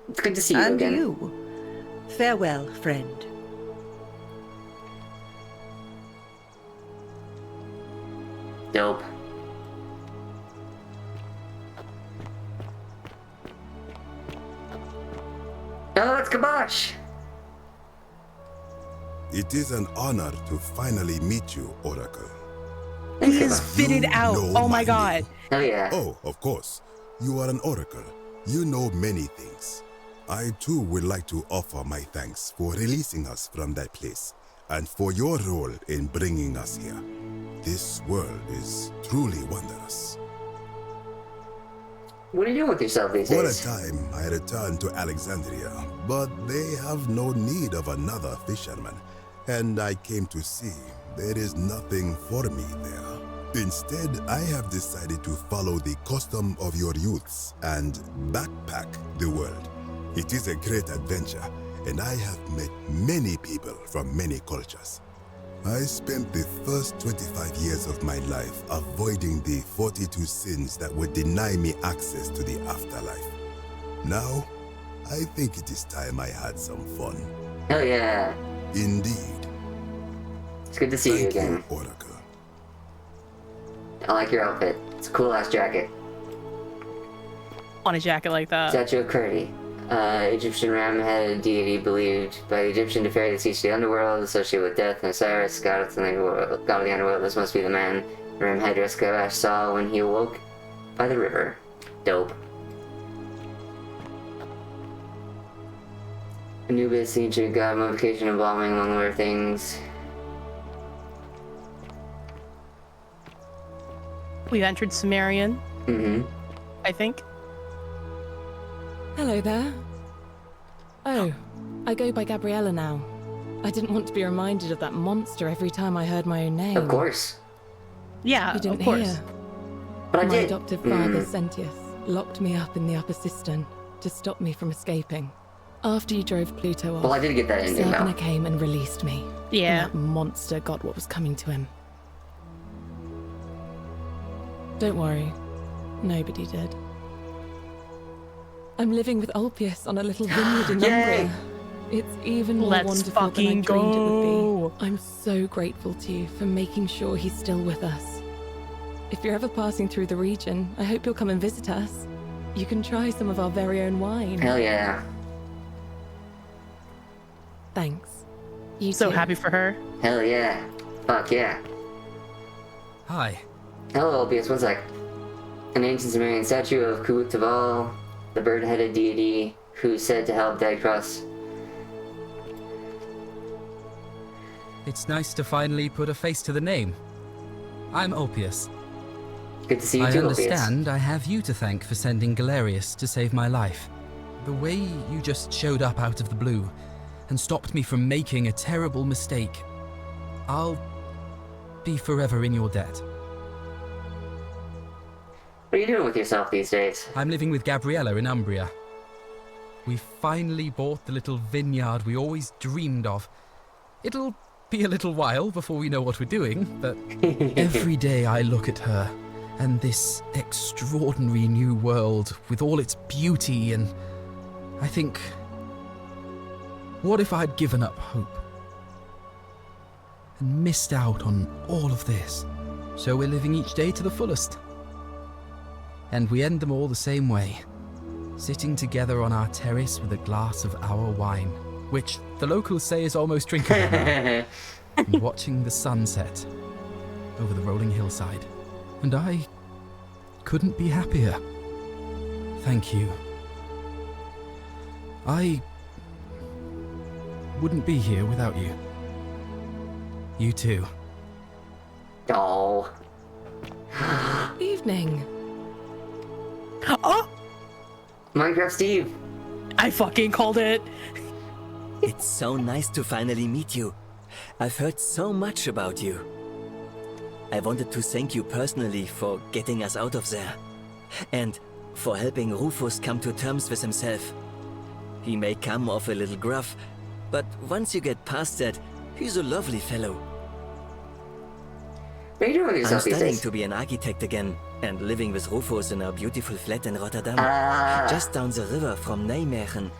It's good to see you and again. And you. Farewell, friend. Dope. Oh, it's Kabosh! It is an honor to finally meet you, Oracle. He is fitted out. Oh my god. Oh yeah. Oh, of course. You are an oracle. You know many things. I too would like to offer my thanks for releasing us from that place, and for your role in bringing us here. This world is truly wondrous. What are you doing with yourself these days? For a time, I returned to Alexandria, but they have no need of another fisherman, and I came to see there is nothing for me there. Instead, I have decided to follow the custom of your youths and backpack the world. It is a great adventure, and I have met many people from many cultures. I spent the first 25 years of my life avoiding the 42 sins that would deny me access to the afterlife. Now, I think it is time I had some fun. Hell yeah. Indeed. It's good to see you again. Oracle. I like your outfit. It's a cool ass jacket. On a jacket like that. Statue of Kurdi. Egyptian ram-headed deity believed by the Egyptian to ferry the sea to the underworld, associated with death and Osiris, god of the underworld. This must be the man ram-headed Kabosh saw when he awoke by the river. Dope. Anubis, the ancient god, mummification, embalming, among other things. We've entered Sumerian. Mm-hmm. I think. Hello there. Oh, I go by Gabriella now. I didn't want to be reminded of that monster every time I heard my own name. Of course. Yeah, You didn't of course. hear. But I my did. adoptive father, Sentius, locked me up in the upper cistern to stop me from escaping. After you drove Pluto off, Well, I did get that ending, Serpina though. came and released me. Yeah. And that monster got what was coming to him. Don't worry. Nobody did. I'm living with Ulpius on a little vineyard in Umbria. It's even more wonderful than I dreamed it would be. I'm so grateful to you for making sure he's still with us. If you're ever passing through the region, I hope you'll come and visit us. You can try some of our very own wine. Hell yeah. Thanks. You so happy for her. Hell yeah. Fuck yeah. Hi. Hello, Ulpius. One sec. An ancient Sumerian statue of Kuutaval, the bird-headed deity who's said to help Dagros. It's nice to finally put a face to the name. I'm Ulpius. Good to see you too, I understand Ulpius. I have you to thank for sending Galerius to save my life. The way you just showed up out of the blue and stopped me from making a terrible mistake, I'll be forever in your debt. What are you doing with yourself these days? I'm living with Gabriella in Umbria. We finally bought the little vineyard we always dreamed of. It'll be a little while before we know what we're doing, but every day I look at her and this extraordinary new world with all its beauty, and I think, what if I'd given up hope and missed out on all of this? So we're living each day to the fullest. And we end them all the same way, sitting together on our terrace with a glass of our wine, which the locals say is almost drinkable now, and watching the sunset over the rolling hillside. And I couldn't be happier. Thank you. I wouldn't be here without you. You too. Oh. Evening. Oh! Minecraft Steve. I fucking called it. It's so nice to finally meet you. I've heard so much about you. I wanted to thank you personally for getting us out of there. And for helping Rufus come to terms with himself. He may come off a little gruff, but once you get past that, he's a lovely fellow. What are you doing with yourself I'm these studying days? to be an architect again, and living with Rufus in our beautiful flat in Rotterdam. Just down the river from Nijmegen,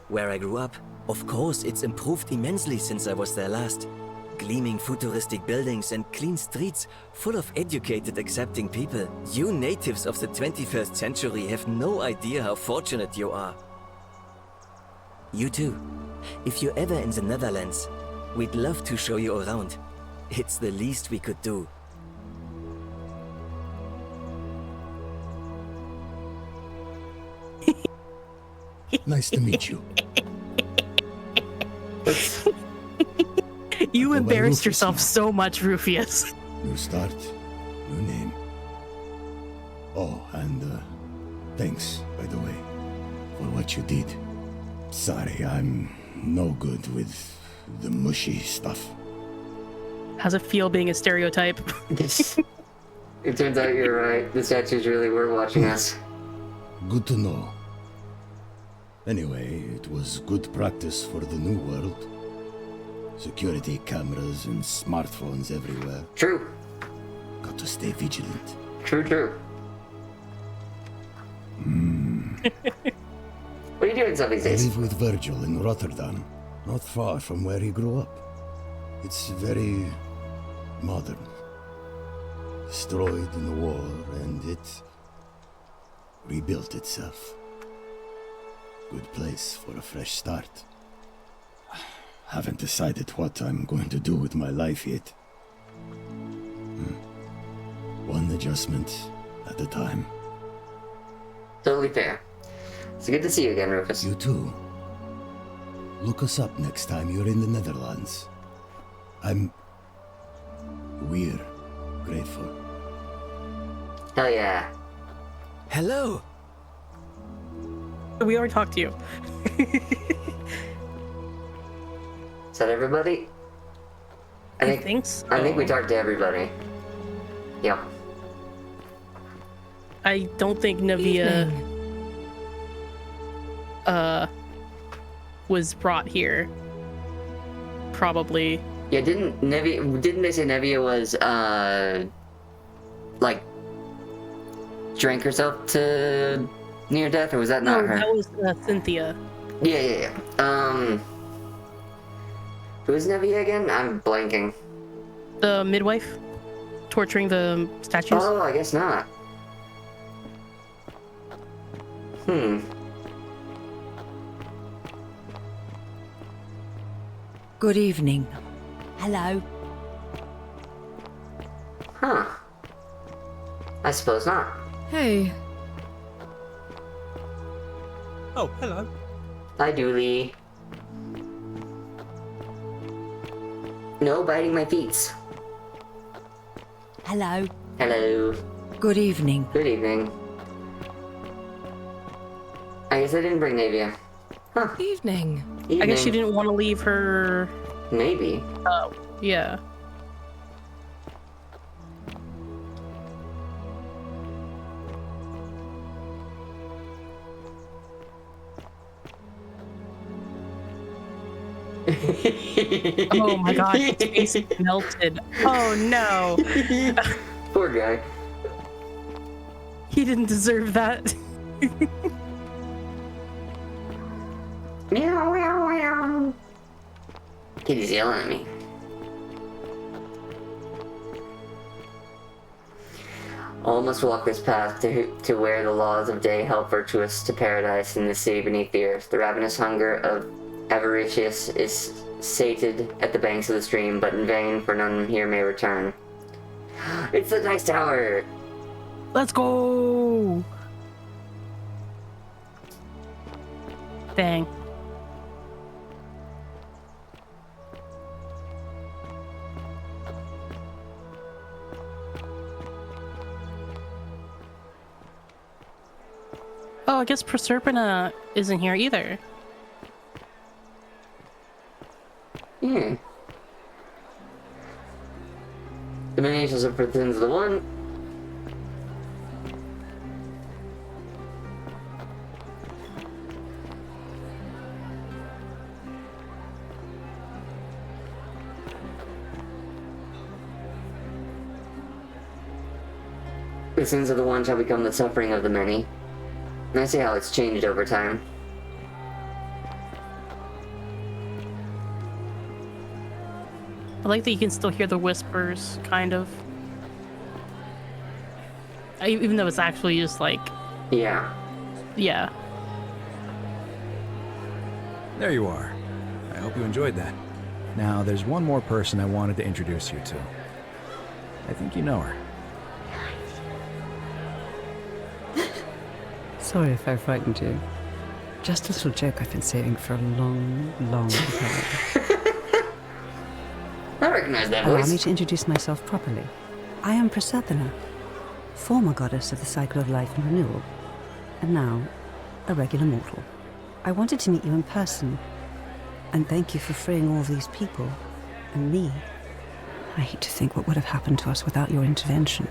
where I grew up. Of course, it's improved immensely since I was there last. Gleaming futuristic buildings and clean streets full of educated, accepting people. You natives of the 21st century have no idea how fortunate you are. You too. If you're ever in the Netherlands, we'd love to show you around. It's the least we could do. Nice to meet you. You embarrassed yourself so much, Rufius. New start, new name. Oh, and thanks, by the way, for what you did. Sorry, I'm no good with the mushy stuff. How's it feel being a stereotype? It turns out you're right. The statues really were watching us. Good to know. Anyway, it was good practice for the new world. Security cameras and smartphones everywhere. True. Got to stay vigilant. True. What are you doing some these days? I live with Virgil in Rotterdam, not far from where he grew up. It's very modern. Destroyed in the war, and it rebuilt itself. Good place for a fresh start. Haven't decided what I'm going to do with my life yet. One adjustment at a time. Totally fair. It's good to see you again, Rufus. You too. Look us up next time you're in the Netherlands. We're grateful. Hell yeah. Hello. We already talked to you. Is that everybody? I think so. I think we talked to everybody. Yep. I don't think Navia was brought here. Probably. Yeah, didn't they say Nevia was like drank herself to near death, or was that not her? that was Cynthia. Yeah. Who's Nevia again? I'm blanking. The midwife? Torturing the statues? Oh, I guess not. Good evening. Hello. Huh. I suppose not. Hey. Oh, hello. Hi, Dooley. No biting my feet. Hello. Hello. Good evening. Good evening. I guess I didn't bring Navia. Huh. Evening. I guess she didn't want to leave her... Maybe. Oh, yeah. Oh my god, his face melted. Oh no. Poor guy. He didn't deserve that. Meow, meow, meow. Kitty's yelling at me. All must walk this path to where the laws of day help virtuous to paradise in the city beneath the earth. The ravenous hunger of avaricious is sated at the banks of the stream, but in vain, for none here may return. It's the Dice Tower! Let's go! Dang. Oh, I guess Proserpina isn't here either. The many angels are pretends the one. The sins of the one shall become the suffering of the many. And I see how it's changed over time. I like that you can still hear the whispers, kind of. Even though it's actually just like... Yeah. Yeah. There you are. I hope you enjoyed that. Now, there's one more person I wanted to introduce you to. I think you know her. Sorry if I frightened you. Just a little joke I've been saving for a long, long time. I recognize that Allow voice. me to introduce myself properly. I am Proserpina, former goddess of the cycle of life and renewal, and now a regular mortal. I wanted to meet you in person, and thank you for freeing all these people, and me. I hate to think what would have happened to us without your intervention.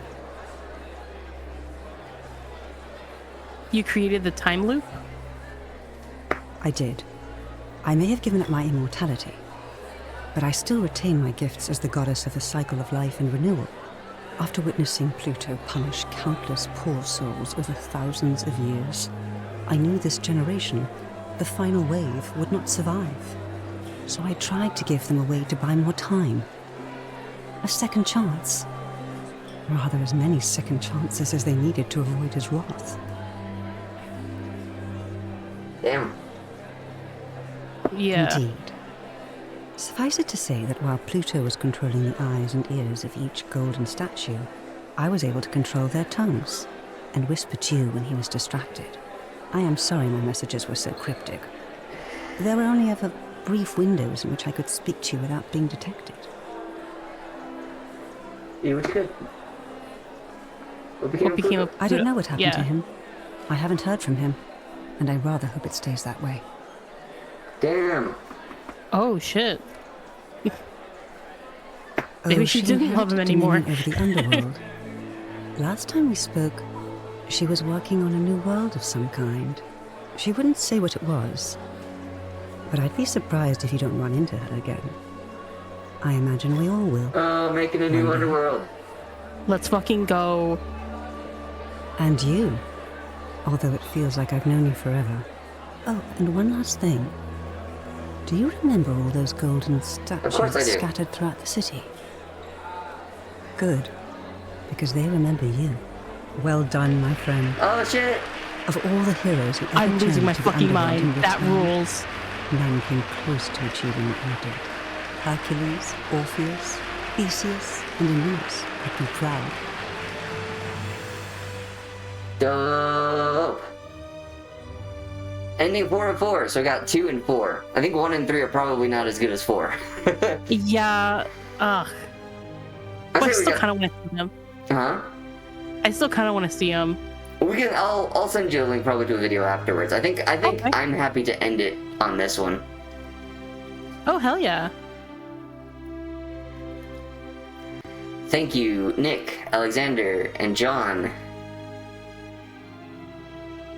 You created the time loop? I did. I may have given up my immortality, but I still retain my gifts as the goddess of the cycle of life and renewal. After witnessing Pluto punish countless poor souls over thousands of years, I knew this generation, the final wave, would not survive. So I tried to give them a way to buy more time. A second chance. Rather, as many second chances as they needed to avoid his wrath. Damn. Yeah. Indeed. Suffice it to say that while Pluto was controlling the eyes and ears of each golden statue, I was able to control their tongues and whisper to you when he was distracted. I am sorry my messages were so cryptic. There were only ever brief windows in which I could speak to you without being detected. He was good. What became of I don't know what happened to Yeah. him. I haven't heard from him, and I rather hope it stays that way. Damn. Oh, shit. Maybe she didn't love him anymore. Over the underworld. Last time we spoke, she was working on a new world of some kind. She wouldn't say what it was, but I'd be surprised if you don't run into her again. I imagine we all will. Oh, making a new underworld. Let's fucking go. And you. Although it feels like I've known you forever. Oh, and one last thing. Do you remember all those golden statues scattered throughout the city? Good, because they remember you. Well done, my friend. Oh, shit! Of all the heroes who ever I'm losing turned my to the fucking underworld in mind. That return, rules. none came close to achieving what you did. Hercules, Orpheus, Theseus, and Aeneas would be proud. Dope! Ending 4 and 4, so I got 2 and 4. I think 1 and 3 are probably not as good as 4. Yeah, ugh. I still kind of want to see them. Huh? I still kind of want to see them. We can. I'll send you a link probably to a video afterwards. I think Okay. I'm happy to end it on this one. Oh, hell yeah. Thank you, Nick, Alexander, and John.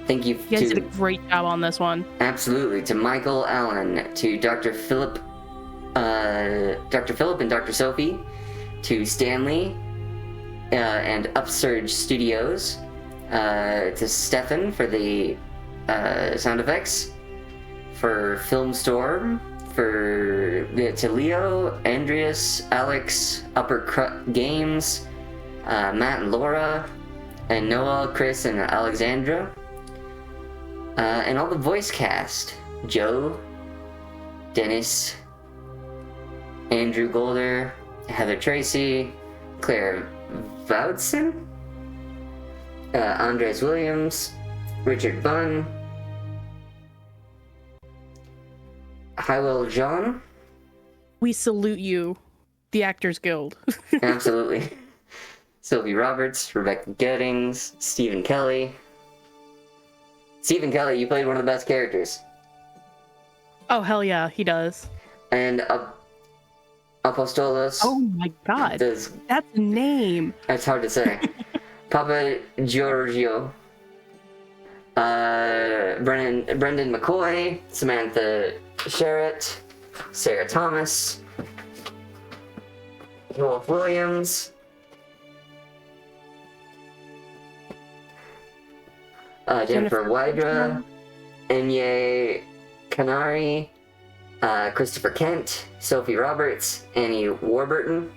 Thank you, You guys did a great job on this one. Absolutely, to Michael Allen, to Dr. Philip and Dr. Sophie, to Stanley and Upsurge Studios, to Stefan for the sound effects, for Filmstorm, to Leo, Andreas, Alex, Uppercut Games, Matt and Laura, and Noah, Chris, and Alexandra. And all the voice cast: Joe, Dennis, Andrew Golder, Heather Tracy, Claire Vautsen, Andres Williams, Richard Bunn, Hywell John. We salute you, the Actors Guild. Absolutely. Sylvie Roberts, Rebecca Gettings, Stephen Kelly. Stephen Kelly, you played one of the best characters. Oh, hell yeah, he does. And Apostolos. Oh my god. That's a name. It's hard to say. Papa Giorgio. Brendan McCoy. Samantha Sherritt. Sarah Thomas. Wolf Williams. Jennifer Wydra, Enye Canary, Christopher Kent, Sophie Roberts, Annie Warburton.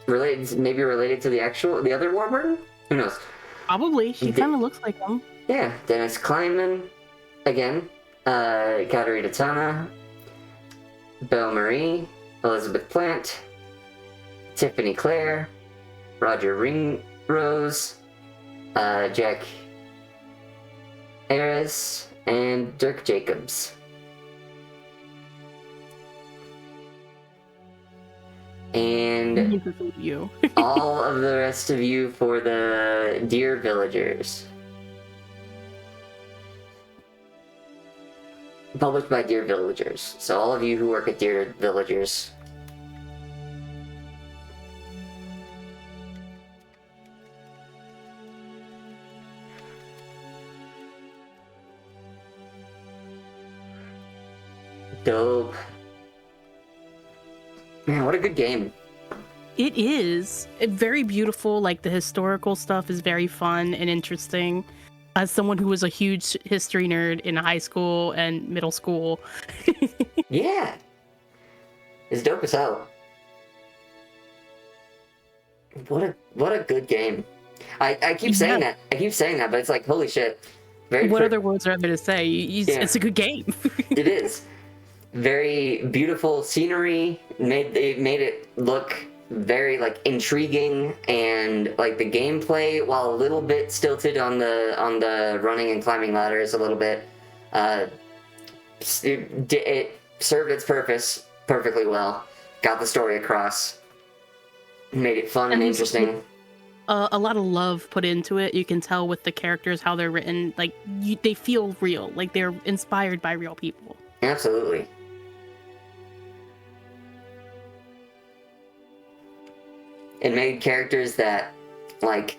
Maybe related to the other Warburton? Who knows? Probably. She kind of looks like him. Yeah. Dennis Kleinman, again. Katerina Tana, Belle Marie, Elizabeth Plant, Tiffany Clare, Roger Ringrose, Jack Aris, and Dirk Jacobs. And you. all of the rest of you for the Dear Villagers. Published by Dear Villagers. So all of you who work at Dear Villagers. Dope. Man, what a good game. It is. Very beautiful. Like, the historical stuff is very fun and interesting. As someone who was a huge history nerd in high school and middle school. Yeah. It's dope as hell. What a good game. I keep saying that. I keep saying that, but it's like, holy shit. What other words are there to say? It's a good game. It is. Very beautiful scenery. They made it look very like intriguing, and like the gameplay, while a little bit stilted on the running and climbing ladders a little bit, it served its purpose perfectly well. Got the story across. Made it fun and interesting. A lot of love put into it. You can tell with the characters how they're written. Like they feel real. Like they're inspired by real people. Absolutely. It made characters that, like,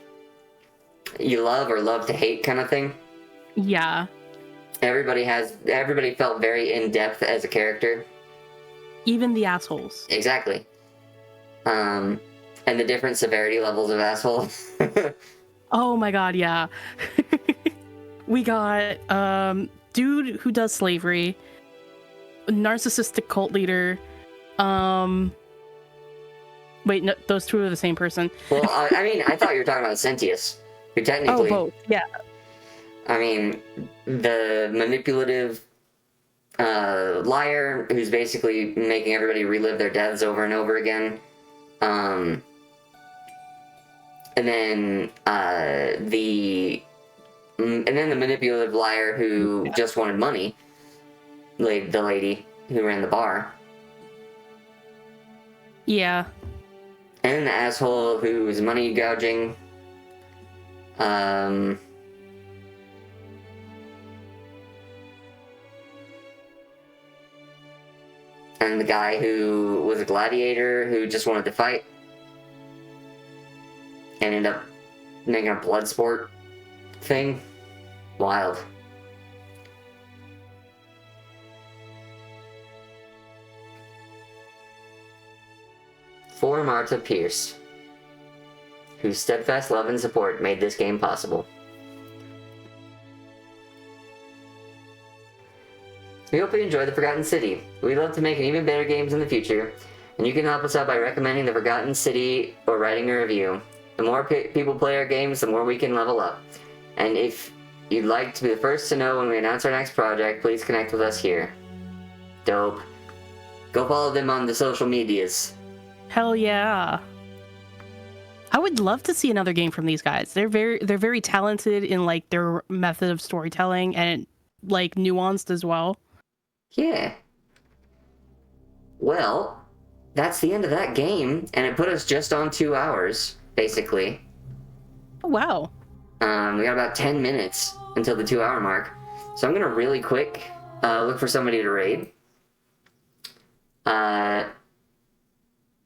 you love or love to hate kind of thing. Yeah. Everybody felt very in-depth as a character. Even the assholes. Exactly. And the different severity levels of assholes. Oh my god, yeah. We got dude who does slavery, narcissistic cult leader. Wait, no, those two are the same person. Well, I mean, I thought you were talking about Sentius. You're technically. Oh, both. Yeah. I mean, the manipulative liar who's basically making everybody relive their deaths over and over again. And then the manipulative liar who just wanted money. The lady who ran the bar. Yeah. And the asshole who was money gouging. And the guy who was a gladiator who just wanted to fight. And ended up making a blood sport thing. Wild. For Marta Pierce, whose steadfast love and support made this game possible. We hope you enjoy The Forgotten City. We'd love to make even better games in the future, and you can help us out by recommending The Forgotten City or writing a review. The more people play our games, the more we can level up. And if you'd like to be the first to know when we announce our next project, please connect with us here. Dope. Go follow them on the social medias. Hell yeah. I would love to see another game from these guys. They're very talented in like their method of storytelling and like nuanced as well. Yeah. Well, that's the end of that game, and it put us just on 2 hours, basically. Oh, wow. We got about 10 minutes until the 2-hour mark. So I'm gonna really quick look for somebody to raid.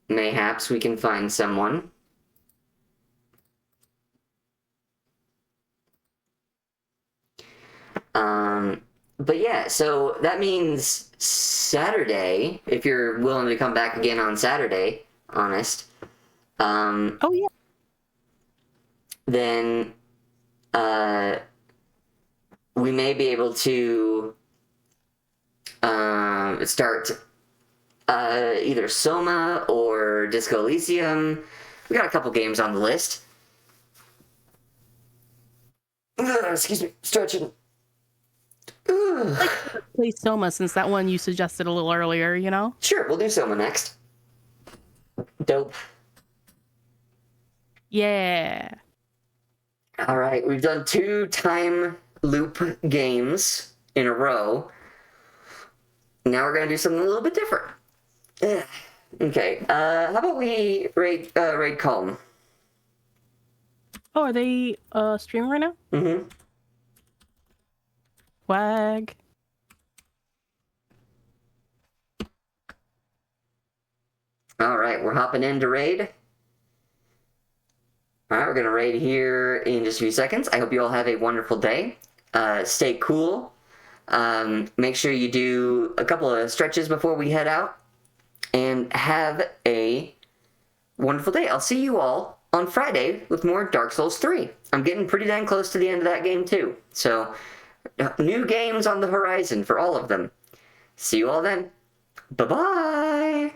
Mayhaps we can find someone. But yeah, so that means Saturday, if you're willing to come back again on Saturday, Honest. Oh yeah. Then we may be able to start either Soma or Disco Elysium. We got a couple games on the list. Excuse me, stretching. I'd like to play Soma since that one you suggested a little earlier, you know? Sure, we'll do Soma next. Dope. Yeah. Alright, we've done 2 time loop games in a row. Now we're gonna do something a little bit different. Okay, how about we raid Calm? Oh, are they streaming right now? Mm-hmm. Swag. Alright, we're hopping into raid. Alright, we're gonna raid here in just a few seconds. I hope you all have a wonderful day. Stay cool. Make sure you do a couple of stretches before we head out. And have a wonderful day. I'll see you all on Friday with more Dark Souls 3. I'm getting pretty dang close to the end of that game too. So, new games on the horizon for all of them. See you all then. Bye-bye!